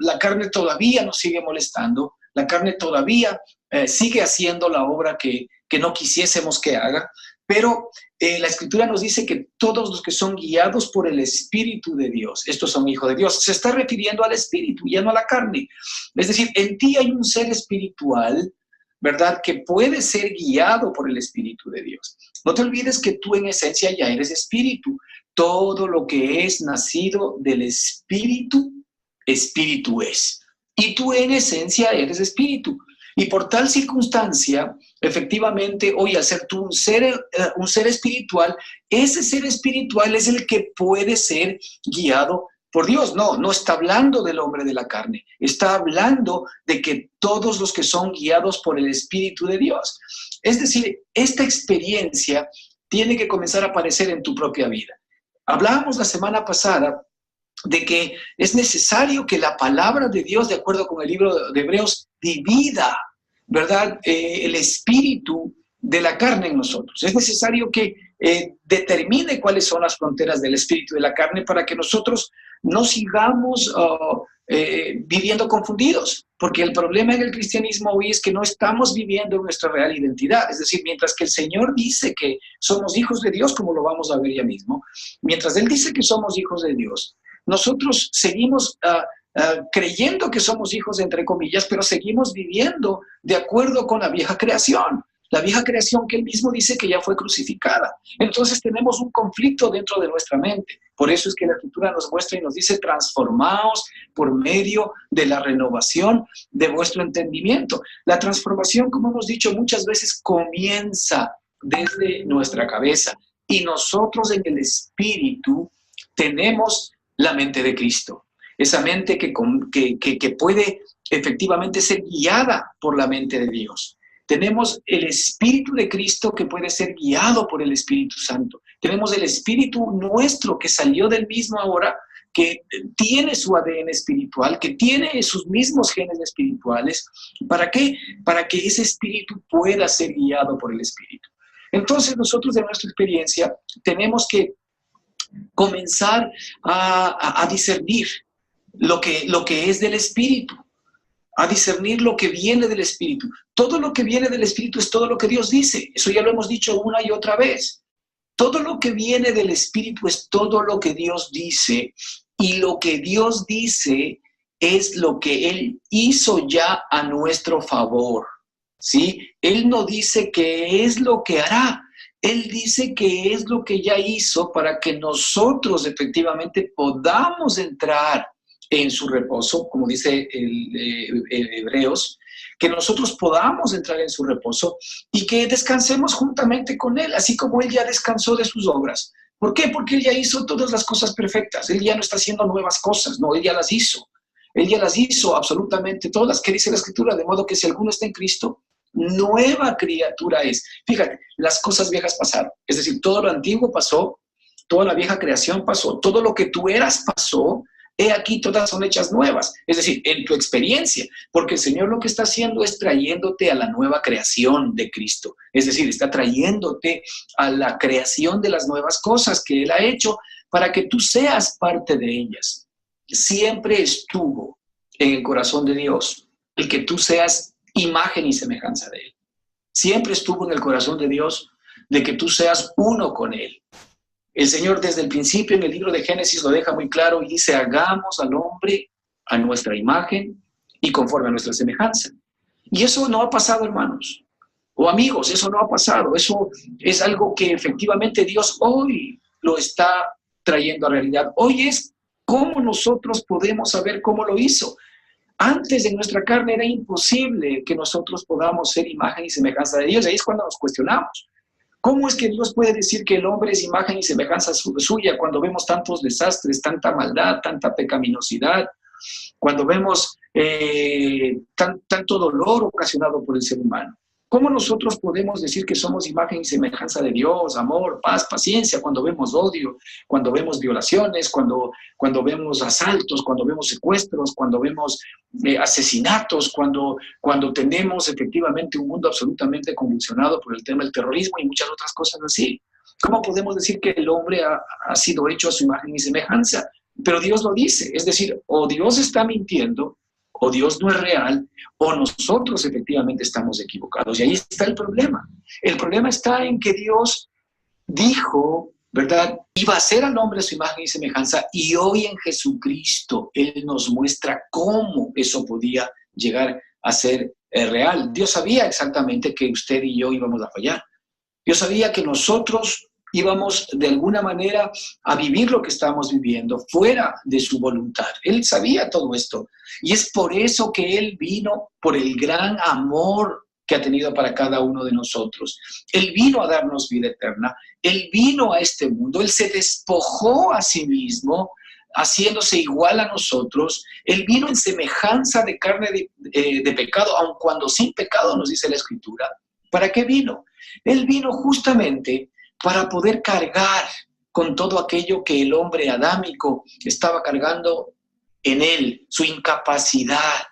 B: la carne todavía nos sigue molestando, la carne todavía sigue haciendo la obra que no quisiésemos que haga, pero la Escritura nos dice que todos los que son guiados por el Espíritu de Dios, estos son hijos de Dios. Se está refiriendo al Espíritu, ya no a la carne. Es decir, en ti hay un ser espiritual, ¿verdad?, que puede ser guiado por el Espíritu de Dios. No te olvides que tú en esencia ya eres espíritu. Todo lo que es nacido del Espíritu, espíritu es. Y tú en esencia eres espíritu. Y por tal circunstancia, efectivamente, hoy al ser tú un ser espiritual, ese ser espiritual es el que puede ser guiado por Dios. No está hablando del hombre de la carne, está hablando de que todos los que son guiados por el Espíritu de Dios. Es decir, esta experiencia tiene que comenzar a aparecer en tu propia vida. Hablábamos la semana pasada de que es necesario que la palabra de Dios, de acuerdo con el libro de Hebreos, divida, ¿verdad?, el espíritu de la carne en nosotros. Es necesario que determine cuáles son las fronteras del espíritu de la carne para que nosotros no sigamos viviendo confundidos, porque el problema en el cristianismo hoy es que no estamos viviendo nuestra real identidad. Es decir, mientras que el Señor dice que somos hijos de Dios, como lo vamos a ver ya mismo, mientras Él dice que somos hijos de Dios, nosotros seguimos creyendo que somos hijos, entre comillas, pero seguimos viviendo de acuerdo con la vieja creación. La vieja creación que Él mismo dice que ya fue crucificada. Entonces tenemos un conflicto dentro de nuestra mente. Por eso es que la Escritura nos muestra y nos dice: transformaos por medio de la renovación de vuestro entendimiento. La transformación, como hemos dicho muchas veces, comienza desde nuestra cabeza. Y nosotros en el Espíritu tenemos la mente de Cristo. Esa mente que puede efectivamente ser guiada por la mente de Dios. Tenemos el Espíritu de Cristo que puede ser guiado por el Espíritu Santo. Tenemos el Espíritu nuestro que salió del mismo ahora, que tiene su ADN espiritual, que tiene sus mismos genes espirituales. ¿Para qué? Para que ese Espíritu pueda ser guiado por el Espíritu. Entonces nosotros de nuestra experiencia tenemos que comenzar a discernir lo que es del Espíritu, a discernir lo que viene del Espíritu. Todo lo que viene del Espíritu es todo lo que Dios dice. Eso ya lo hemos dicho una y otra vez. Todo lo que viene del Espíritu es todo lo que Dios dice, y lo que Dios dice es lo que Él hizo ya a nuestro favor, ¿sí? Él no dice qué es lo que hará. Él dice que es lo que ya hizo para que nosotros efectivamente podamos entrar en su reposo, como dice el Hebreos, que nosotros podamos entrar en su reposo y que descansemos juntamente con Él, así como Él ya descansó de sus obras. ¿Por qué? Porque Él ya hizo todas las cosas perfectas. Él ya no está haciendo nuevas cosas, no, Él ya las hizo. Él ya las hizo absolutamente todas. ¿Qué dice la Escritura? De modo que si alguno está en Cristo, nueva criatura es. Fíjate, las cosas viejas pasaron. Es decir, todo lo antiguo pasó, toda la vieja creación pasó, todo lo que tú eras pasó. He aquí, todas son hechas nuevas. Es decir, en tu experiencia, porque el Señor lo que está haciendo es trayéndote a la nueva creación de Cristo. Es decir, está trayéndote a la creación de las nuevas cosas que Él ha hecho para que tú seas parte de ellas. Siempre estuvo en el corazón de Dios el que tú seas imagen y semejanza de Él. Siempre estuvo en el corazón de Dios de que tú seas uno con Él. El Señor desde el principio en el libro de Génesis lo deja muy claro y dice: hagamos al hombre a nuestra imagen y conforme a nuestra semejanza. Y eso no ha pasado, hermanos o amigos, eso no ha pasado. Eso es algo que efectivamente Dios hoy lo está trayendo a realidad. Hoy es cómo nosotros podemos saber cómo lo hizo. Antes en nuestra carne era imposible que nosotros podamos ser imagen y semejanza de Dios. Ahí es cuando nos cuestionamos. ¿Cómo es que Dios puede decir que el hombre es imagen y semejanza suya cuando vemos tantos desastres, tanta maldad, tanta pecaminosidad, cuando vemos tanto dolor ocasionado por el ser humano? ¿Cómo nosotros podemos decir que somos imagen y semejanza de Dios, amor, paz, paciencia, cuando vemos odio, cuando vemos violaciones, cuando vemos asaltos, cuando vemos secuestros, cuando vemos asesinatos, cuando tenemos efectivamente un mundo absolutamente convulsionado por el tema del terrorismo y muchas otras cosas así? ¿Cómo podemos decir que el hombre ha sido hecho a su imagen y semejanza? Pero Dios lo dice, es decir, o Dios está mintiendo, o Dios no es real, o nosotros efectivamente estamos equivocados. Y ahí está el problema. El problema está en que Dios dijo, ¿verdad?, iba a hacer al hombre a su imagen y semejanza, y hoy en Jesucristo Él nos muestra cómo eso podía llegar a ser real. Dios sabía exactamente que usted y yo íbamos a fallar. Dios sabía que nosotros íbamos de alguna manera a vivir lo que estábamos viviendo fuera de su voluntad. Él sabía todo esto. Y es por eso que Él vino, por el gran amor que ha tenido para cada uno de nosotros. Él vino a darnos vida eterna. Él vino a este mundo. Él se despojó a sí mismo, haciéndose igual a nosotros. Él vino en semejanza de carne de pecado, aun cuando sin pecado, nos dice la Escritura. ¿Para qué vino? Él vino justamente para poder cargar con todo aquello que el hombre adámico estaba cargando en él, su incapacidad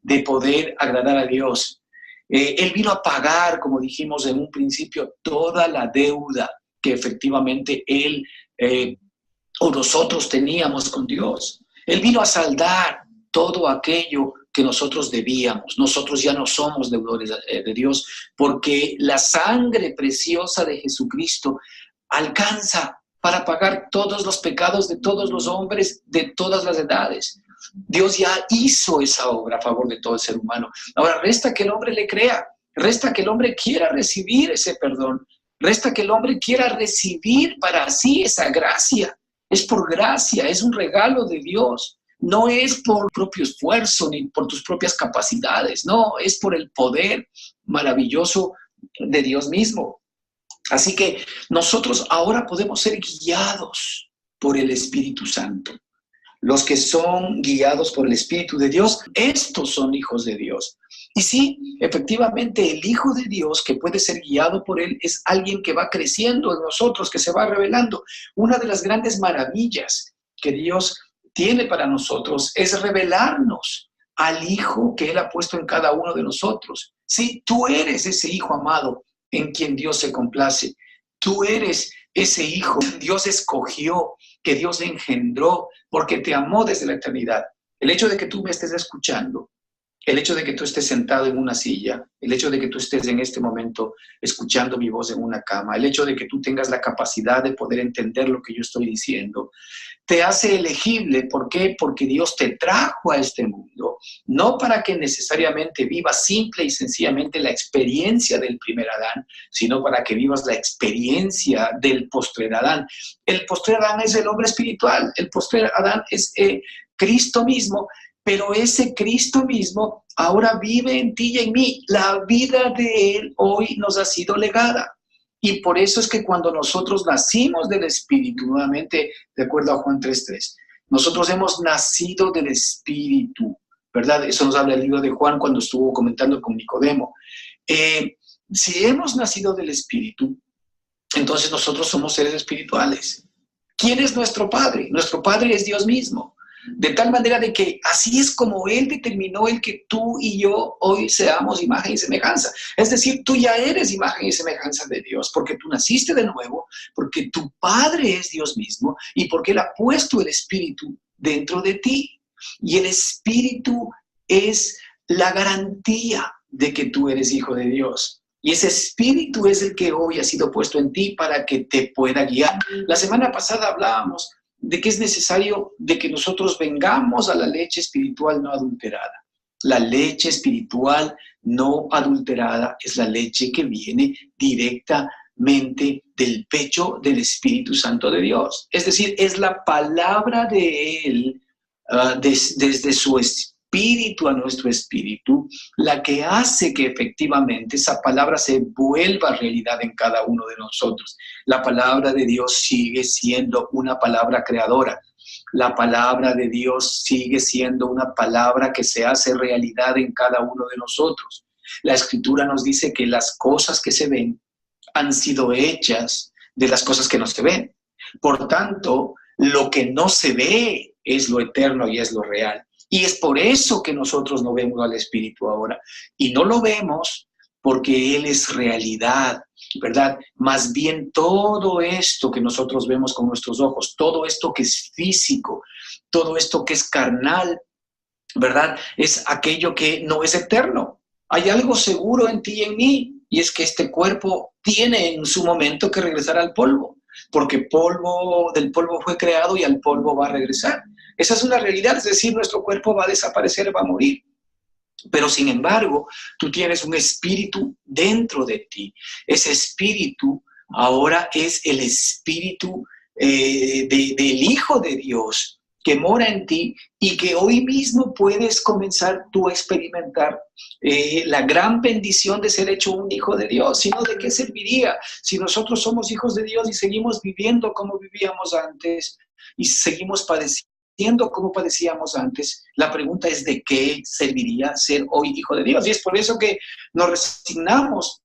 B: de poder agradar a Dios. Él vino a pagar, como dijimos en un principio, toda la deuda que efectivamente él o nosotros teníamos con Dios. Él vino a saldar todo aquello que nosotros debíamos. Nosotros ya no somos deudores de Dios, porque la sangre preciosa de Jesucristo alcanza para pagar todos los pecados de todos los hombres de todas las edades. Dios ya hizo esa obra a favor de todo el ser humano. Ahora resta que el hombre le crea, resta que el hombre quiera recibir ese perdón, resta que el hombre quiera recibir para sí esa gracia. Es por gracia, es un regalo de Dios. No es por propio esfuerzo ni por tus propias capacidades, no, es por el poder maravilloso de Dios mismo. Así que nosotros ahora podemos ser guiados por el Espíritu Santo. Los que son guiados por el Espíritu de Dios, estos son hijos de Dios. Y sí, efectivamente, el Hijo de Dios que puede ser guiado por Él es alguien que va creciendo en nosotros, que se va revelando. Una de las grandes maravillas que Dios tiene para nosotros es revelarnos al Hijo que Él ha puesto en cada uno de nosotros. Sí, tú eres ese Hijo amado en quien Dios se complace. Tú eres ese Hijo que Dios escogió, que Dios engendró, porque te amó desde la eternidad. El hecho de que tú me estés escuchando, el hecho de que tú estés sentado en una silla, el hecho de que tú estés en este momento escuchando mi voz en una cama, el hecho de que tú tengas la capacidad de poder entender lo que yo estoy diciendo, te hace elegible. ¿Por qué? Porque Dios te trajo a este mundo, no para que necesariamente vivas simple y sencillamente la experiencia del primer Adán, sino para que vivas la experiencia del postrer Adán. El postrer Adán es el hombre espiritual, el postrer Adán es Cristo mismo, pero ese Cristo mismo ahora vive en ti y en mí. La vida de Él hoy nos ha sido legada. Y por eso es que cuando nosotros nacimos del Espíritu, nuevamente de acuerdo a Juan 3:3, nosotros hemos nacido del Espíritu, ¿verdad? Eso nos habla el libro de Juan cuando estuvo comentando con Nicodemo. Si hemos nacido del Espíritu, entonces nosotros somos seres espirituales. ¿Quién es nuestro Padre? Nuestro Padre es Dios mismo. De tal manera de que así es como Él determinó el que tú y yo hoy seamos imagen y semejanza. Es decir, tú ya eres imagen y semejanza de Dios, porque tú naciste de nuevo, porque tu Padre es Dios mismo y porque Él ha puesto el Espíritu dentro de ti. Y el Espíritu es la garantía de que tú eres hijo de Dios. Y ese Espíritu es el que hoy ha sido puesto en ti para que te pueda guiar. La semana pasada hablábamos de que es necesario de que nosotros vengamos a la leche espiritual no adulterada. La leche espiritual no adulterada es la leche que viene directamente del pecho del Espíritu Santo de Dios. Es decir, es la palabra de Él desde su espíritu a nuestro espíritu, la que hace que efectivamente esa palabra se vuelva realidad en cada uno de nosotros. La palabra de Dios sigue siendo una palabra creadora. La palabra de Dios sigue siendo una palabra que se hace realidad en cada uno de nosotros. La Escritura nos dice que las cosas que se ven han sido hechas de las cosas que no se ven. Por tanto, lo que no se ve es lo eterno y es lo real. Y es por eso que nosotros no vemos al Espíritu ahora. Y no lo vemos porque Él es realidad, ¿verdad? Más bien todo esto que nosotros vemos con nuestros ojos, todo esto que es físico, todo esto que es carnal, ¿verdad? Es aquello que no es eterno. Hay algo seguro en ti y en mí, y es que este cuerpo tiene en su momento que regresar al polvo, porque del polvo fue creado y al polvo va a regresar. Esa es una realidad, es decir, nuestro cuerpo va a desaparecer, va a morir. Pero sin embargo, tú tienes un espíritu dentro de ti. Ese espíritu ahora es el Espíritu del Hijo de Dios que mora en ti y que hoy mismo puedes comenzar tú a experimentar la gran bendición de ser hecho un hijo de Dios. Si no, ¿de qué serviría? Si nosotros somos hijos de Dios y seguimos viviendo como vivíamos antes y seguimos padeciendo como padecíamos antes, la pregunta es ¿de qué serviría ser hoy hijo de Dios? Y es por eso que nos resignamos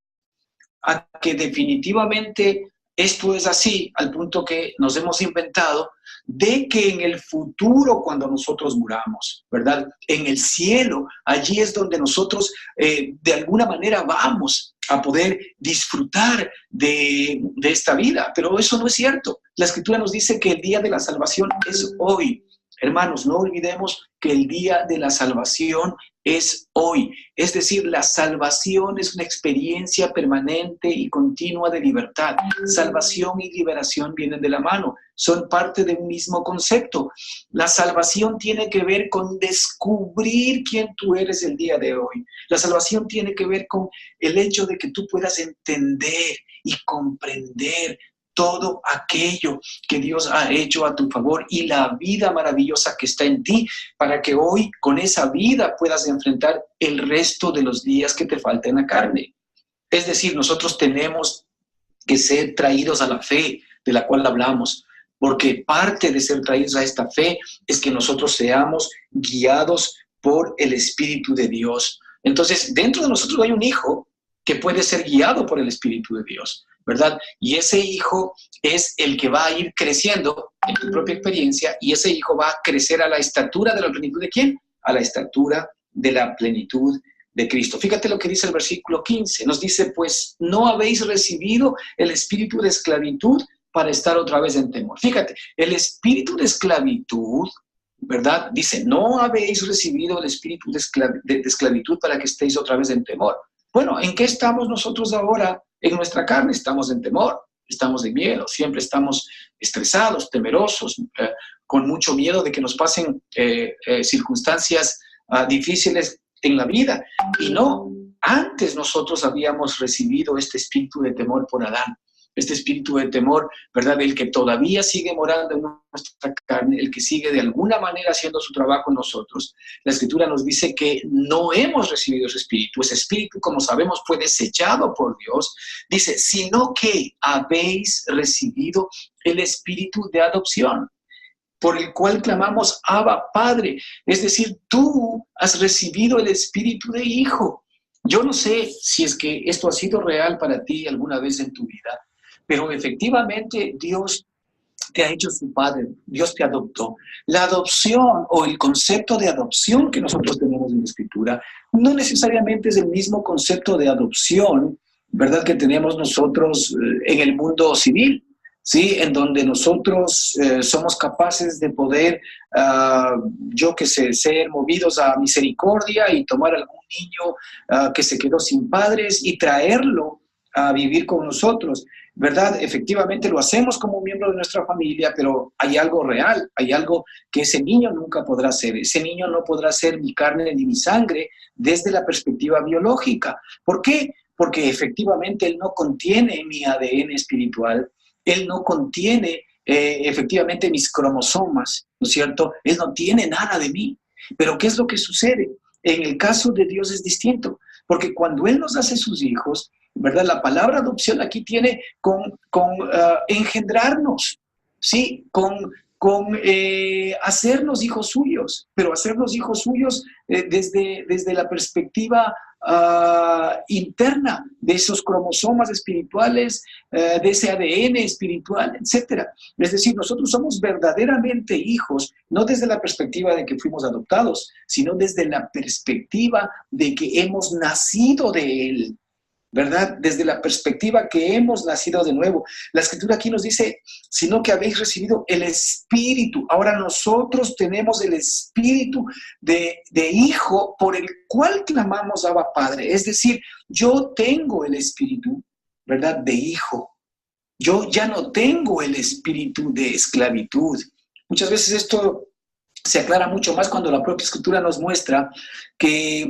B: a que definitivamente esto es así, al punto que nos hemos inventado de que en el futuro, cuando nosotros muramos, ¿verdad? En el cielo, allí es donde nosotros de alguna manera vamos a poder disfrutar de esta vida. Pero eso no es cierto. La Escritura nos dice que el día de la salvación es hoy. Hermanos, no olvidemos que el día de la salvación es hoy. Es decir, la salvación es una experiencia permanente y continua de libertad. Salvación y liberación vienen de la mano, son parte de un mismo concepto. La salvación tiene que ver con descubrir quién tú eres el día de hoy. La salvación tiene que ver con el hecho de que tú puedas entender y comprender todo aquello que Dios ha hecho a tu favor y la vida maravillosa que está en ti, para que hoy con esa vida puedas enfrentar el resto de los días que te falta en la carne. Es decir, nosotros tenemos que ser traídos a la fe de la cual hablamos, porque parte de ser traídos a esta fe es que nosotros seamos guiados por el Espíritu de Dios. Entonces, dentro de nosotros hay un hijo que puede ser guiado por el Espíritu de Dios, ¿verdad? Y ese hijo es el que va a ir creciendo en tu propia experiencia, y ese hijo va a crecer a la estatura de la plenitud ¿de quién? A la estatura de la plenitud de Cristo. Fíjate lo que dice el versículo 15. Nos dice, pues no habéis recibido el espíritu de esclavitud para estar otra vez en temor. Fíjate, el espíritu de esclavitud, ¿verdad? Dice, no habéis recibido el espíritu de esclavitud para que estéis otra vez en temor. Bueno, ¿en qué estamos nosotros ahora? En nuestra carne estamos en temor, estamos en miedo, siempre estamos estresados, temerosos, con mucho miedo de que nos pasen circunstancias difíciles en la vida. Y no, antes nosotros habíamos recibido este espíritu de temor por Adán. Este espíritu de temor, ¿verdad? El que todavía sigue morando en nuestra carne, el que sigue de alguna manera haciendo su trabajo en nosotros. La Escritura nos dice que no hemos recibido ese espíritu. Ese espíritu, como sabemos, fue desechado por Dios. Dice, sino que habéis recibido el espíritu de adopción, por el cual clamamos, Abba, Padre. Es decir, tú has recibido el espíritu de hijo. Yo no sé si es que esto ha sido real para ti alguna vez en tu vida, pero efectivamente Dios te ha hecho su padre, Dios te adoptó. La adopción o el concepto de adopción que nosotros tenemos en la Escritura no necesariamente es el mismo concepto de adopción, ¿verdad?, que tenemos nosotros en el mundo civil, ¿sí? En donde nosotros somos capaces de poder, yo qué sé, ser movidos a misericordia y tomar algún niño que se quedó sin padres y traerlo a vivir con nosotros, ¿verdad? Efectivamente lo hacemos como miembro de nuestra familia, pero hay algo real, hay algo que ese niño nunca podrá ser. Ese niño no podrá ser mi carne ni mi sangre desde la perspectiva biológica. ¿Por qué? Porque efectivamente él no contiene mi ADN espiritual, él no contiene efectivamente mis cromosomas, ¿no es cierto? Él no tiene nada de mí. Pero ¿qué es lo que sucede? En el caso de Dios es distinto, porque cuando Él nos hace sus hijos, ¿verdad? La palabra adopción aquí tiene con engendrarnos, ¿sí? Con hacernos hijos suyos, pero hacernos hijos suyos desde la perspectiva interna de esos cromosomas espirituales, de ese ADN espiritual, etc. Es decir, nosotros somos verdaderamente hijos, no desde la perspectiva de que fuimos adoptados, sino desde la perspectiva de que hemos nacido de Él, ¿verdad? Desde la perspectiva que hemos nacido de nuevo. La Escritura aquí nos dice, sino que habéis recibido el Espíritu. Ahora nosotros tenemos el Espíritu de Hijo por el cual clamamos Abba Padre. Es decir, yo tengo el Espíritu, ¿verdad?, de Hijo. Yo ya no tengo el espíritu de esclavitud. Muchas veces esto se aclara mucho más cuando la propia Escritura nos muestra que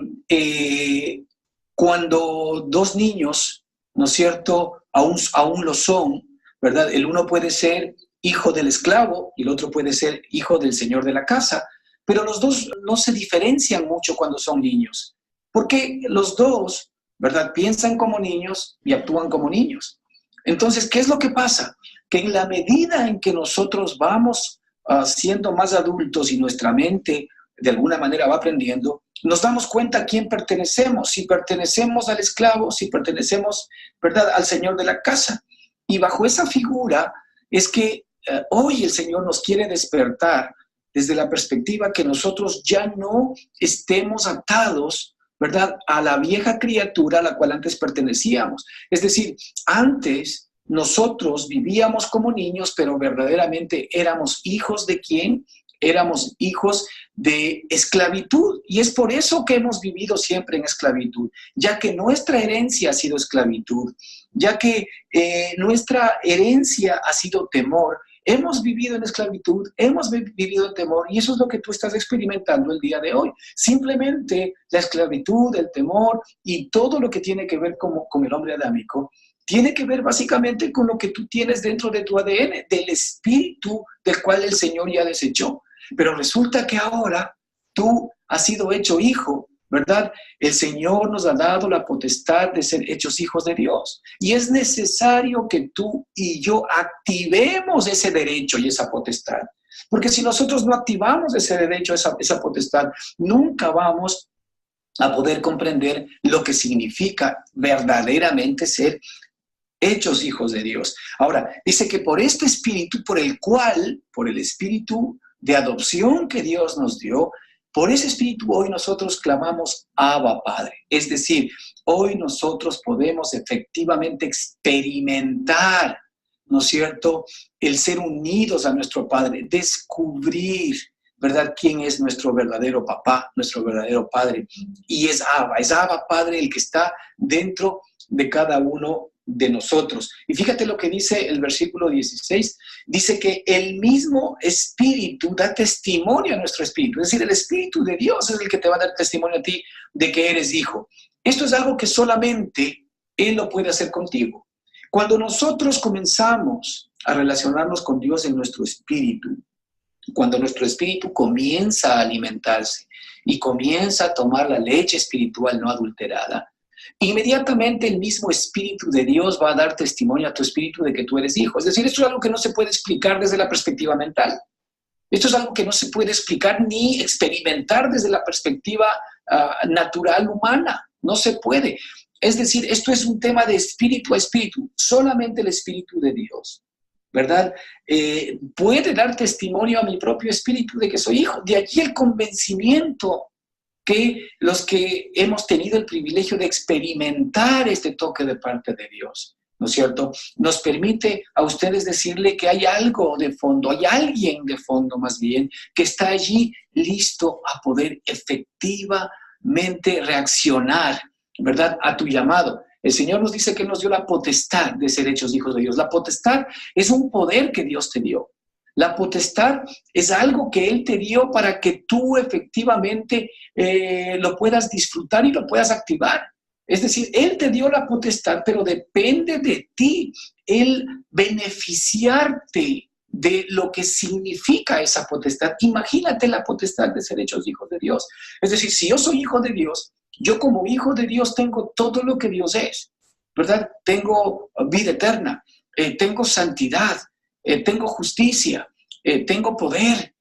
B: cuando dos niños, ¿no es cierto?, aún lo son, ¿verdad? El uno puede ser hijo del esclavo y el otro puede ser hijo del señor de la casa, pero los dos no se diferencian mucho cuando son niños, porque los dos, ¿verdad?, piensan como niños y actúan como niños. Entonces, ¿qué es lo que pasa? Que en la medida en que nosotros vamos siendo más adultos y nuestra mente de alguna manera va aprendiendo, nos damos cuenta a quién pertenecemos, si pertenecemos al esclavo, si pertenecemos, ¿verdad?, al señor de la casa. Y bajo esa figura es que hoy el Señor nos quiere despertar desde la perspectiva que nosotros ya no estemos atados, ¿verdad?, a la vieja criatura a la cual antes pertenecíamos. Es decir, antes nosotros vivíamos como niños, pero verdaderamente éramos hijos ¿de quién? Éramos hijos de esclavitud. Y es por eso que hemos vivido siempre en esclavitud, ya que nuestra herencia ha sido esclavitud, ya que nuestra herencia ha sido temor. Hemos vivido en esclavitud, hemos vivido en temor, y eso es lo que tú estás experimentando el día de hoy. Simplemente la esclavitud, el temor y todo lo que tiene que ver con el hombre adámico, tiene que ver básicamente con lo que tú tienes dentro de tu ADN, del espíritu del cual el Señor ya desechó. Pero resulta que ahora tú has sido hecho hijo, ¿verdad? El Señor nos ha dado la potestad de ser hechos hijos de Dios. Y es necesario que tú y yo activemos ese derecho y esa potestad. Porque si nosotros no activamos ese derecho, esa potestad, nunca vamos a poder comprender lo que significa verdaderamente ser hechos hijos de Dios. Ahora, dice que por este espíritu, por el espíritu de adopción que Dios nos dio, por ese espíritu hoy nosotros clamamos Abba Padre. Es decir, hoy nosotros podemos efectivamente experimentar, ¿no es cierto?, el ser unidos a nuestro Padre, descubrir, ¿verdad?, quién es nuestro verdadero papá, nuestro verdadero Padre. Y es Abba Padre el que está dentro de cada uno de nosotros. Y fíjate lo que dice el versículo 16, dice que el mismo Espíritu da testimonio a nuestro espíritu, es decir, el Espíritu de Dios es el que te va a dar testimonio a ti de que eres hijo. Esto es algo que solamente Él lo puede hacer contigo. Cuando nosotros comenzamos a relacionarnos con Dios en nuestro espíritu, cuando nuestro espíritu comienza a alimentarse y comienza a tomar la leche espiritual no adulterada, inmediatamente el mismo Espíritu de Dios va a dar testimonio a tu espíritu de que tú eres hijo. Es decir, esto es algo que no se puede explicar desde la perspectiva mental. Esto es algo que no se puede explicar ni experimentar desde la perspectiva natural humana. No se puede. Es decir, esto es un tema de espíritu a espíritu. Solamente el Espíritu de Dios, ¿verdad?, puede dar testimonio a mi propio espíritu de que soy hijo. De aquí el convencimiento que los que hemos tenido el privilegio de experimentar este toque de parte de Dios, ¿no es cierto?, nos permite a ustedes decirle que hay algo de fondo, hay alguien de fondo más bien, que está allí listo a poder efectivamente reaccionar, ¿verdad?, a tu llamado. El Señor nos dice que nos dio la potestad de ser hechos hijos de Dios. La potestad es un poder que Dios te dio. La potestad es algo que Él te dio para que tú efectivamente lo puedas disfrutar y lo puedas activar. Es decir, Él te dio la potestad, pero depende de ti el beneficiarte de lo que significa esa potestad. Imagínate la potestad de ser hechos hijos de Dios. Es decir, si yo soy hijo de Dios, yo como hijo de Dios tengo todo lo que Dios es, ¿verdad? Tengo vida eterna, tengo santidad, tengo justicia, tengo poder,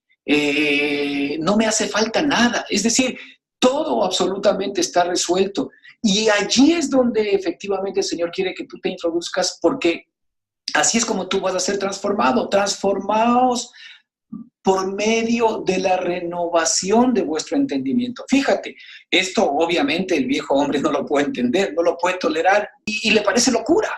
B: no me hace falta nada. Es decir, todo absolutamente está resuelto. Y allí es donde efectivamente el Señor quiere que tú te introduzcas, porque así es como tú vas a ser transformado. Transformaos por medio de la renovación de vuestro entendimiento. Fíjate, esto obviamente el viejo hombre no lo puede entender, no lo puede tolerar y le parece locura.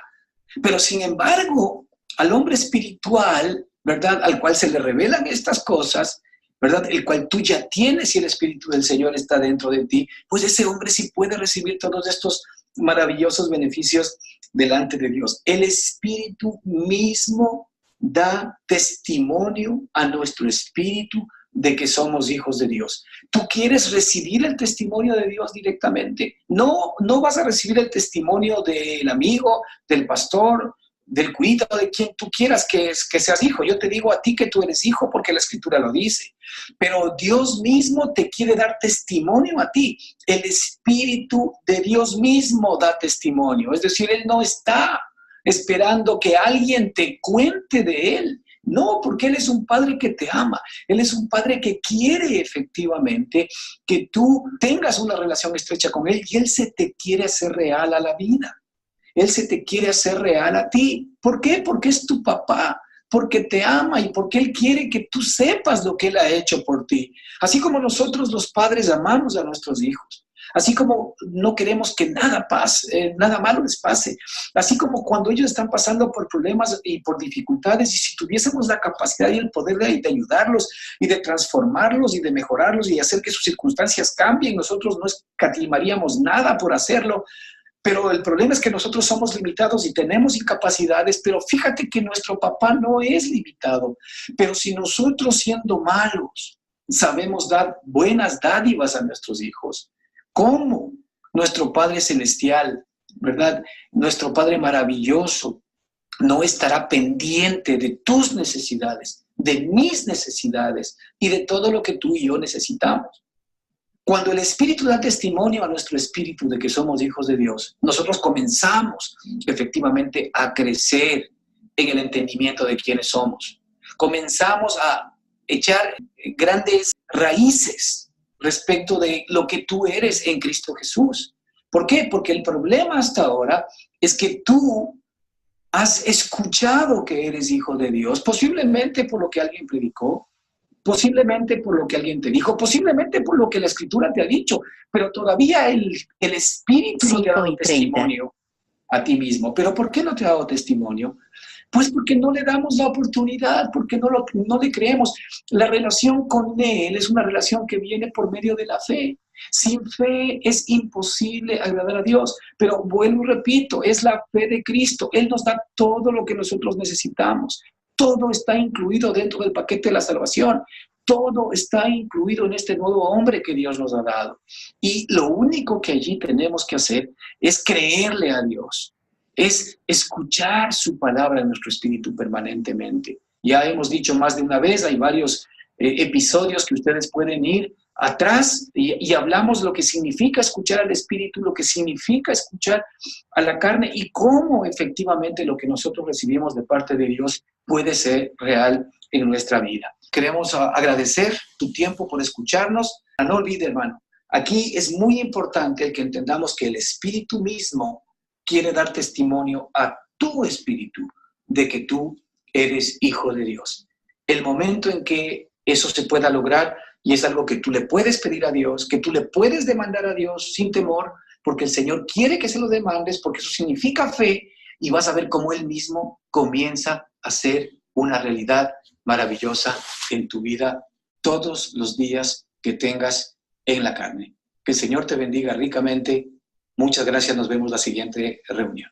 B: Pero sin embargo, al hombre espiritual, ¿verdad?, al cual se le revelan estas cosas, ¿verdad?, el cual tú ya tienes y el Espíritu del Señor está dentro de ti, pues ese hombre sí puede recibir todos estos maravillosos beneficios delante de Dios. El Espíritu mismo da testimonio a nuestro espíritu de que somos hijos de Dios. Tú quieres recibir el testimonio de Dios directamente. No vas a recibir el testimonio del amigo, del pastor, del curita, de quien tú quieras que seas hijo. Yo te digo a ti que tú eres hijo porque la Escritura lo dice. Pero Dios mismo te quiere dar testimonio a ti. El Espíritu de Dios mismo da testimonio. Es decir, Él no está esperando que alguien te cuente de Él. No, porque Él es un Padre que te ama. Él es un Padre que quiere efectivamente que tú tengas una relación estrecha con Él y Él se te quiere hacer real a la vida. Él se te quiere hacer real a ti. ¿Por qué? Porque es tu papá, porque te ama y porque Él quiere que tú sepas lo que Él ha hecho por ti. Así como nosotros los padres amamos a nuestros hijos. Así como no queremos que nada malo les pase. Así como cuando ellos están pasando por problemas y por dificultades, y si tuviésemos la capacidad y el poder de ayudarlos y de transformarlos y de mejorarlos y hacer que sus circunstancias cambien, nosotros no escatimaríamos nada por hacerlo. Pero el problema es que nosotros somos limitados y tenemos incapacidades, pero fíjate que nuestro papá no es limitado. Pero si nosotros, siendo malos, sabemos dar buenas dádivas a nuestros hijos, ¿cómo nuestro Padre Celestial, verdad? Nuestro Padre maravilloso no estará pendiente de tus necesidades, de mis necesidades y de todo lo que tú y yo necesitamos? Cuando el Espíritu da testimonio a nuestro espíritu de que somos hijos de Dios, nosotros comenzamos efectivamente a crecer en el entendimiento de quiénes somos. Comenzamos a echar grandes raíces respecto de lo que tú eres en Cristo Jesús. ¿Por qué? Porque el problema hasta ahora es que tú has escuchado que eres hijo de Dios, posiblemente por lo que alguien predicó, posiblemente por lo que alguien te dijo, posiblemente por lo que la Escritura te ha dicho, pero todavía el Espíritu no te ha dado testimonio a ti mismo. ¿Pero por qué no te ha dado testimonio? Pues porque no le damos la oportunidad, porque no le creemos. La relación con Él es una relación que viene por medio de la fe. Sin fe es imposible agradar a Dios, pero vuelvo y repito, es la fe de Cristo. Él nos da todo lo que nosotros necesitamos. Todo está incluido dentro del paquete de la salvación. Todo está incluido en este nuevo hombre que Dios nos ha dado. Y lo único que allí tenemos que hacer es creerle a Dios. Es escuchar su palabra en nuestro espíritu permanentemente. Ya hemos dicho más de una vez, hay varios episodios que ustedes pueden ir atrás y hablamos lo que significa escuchar al espíritu, lo que significa escuchar a la carne y cómo efectivamente lo que nosotros recibimos de parte de Dios puede ser real en nuestra vida. Queremos agradecer tu tiempo por escucharnos. No olvide, hermano, aquí es muy importante el que entendamos que el Espíritu mismo quiere dar testimonio a tu espíritu de que tú eres hijo de Dios. El momento en que eso se pueda lograr, y es algo que tú le puedes pedir a Dios, que tú le puedes demandar a Dios sin temor, porque el Señor quiere que se lo demandes, porque eso significa fe, y vas a ver cómo Él mismo comienza a ser una realidad maravillosa en tu vida todos los días que tengas en la carne. Que el Señor te bendiga ricamente. Muchas gracias. Nos vemos la siguiente reunión.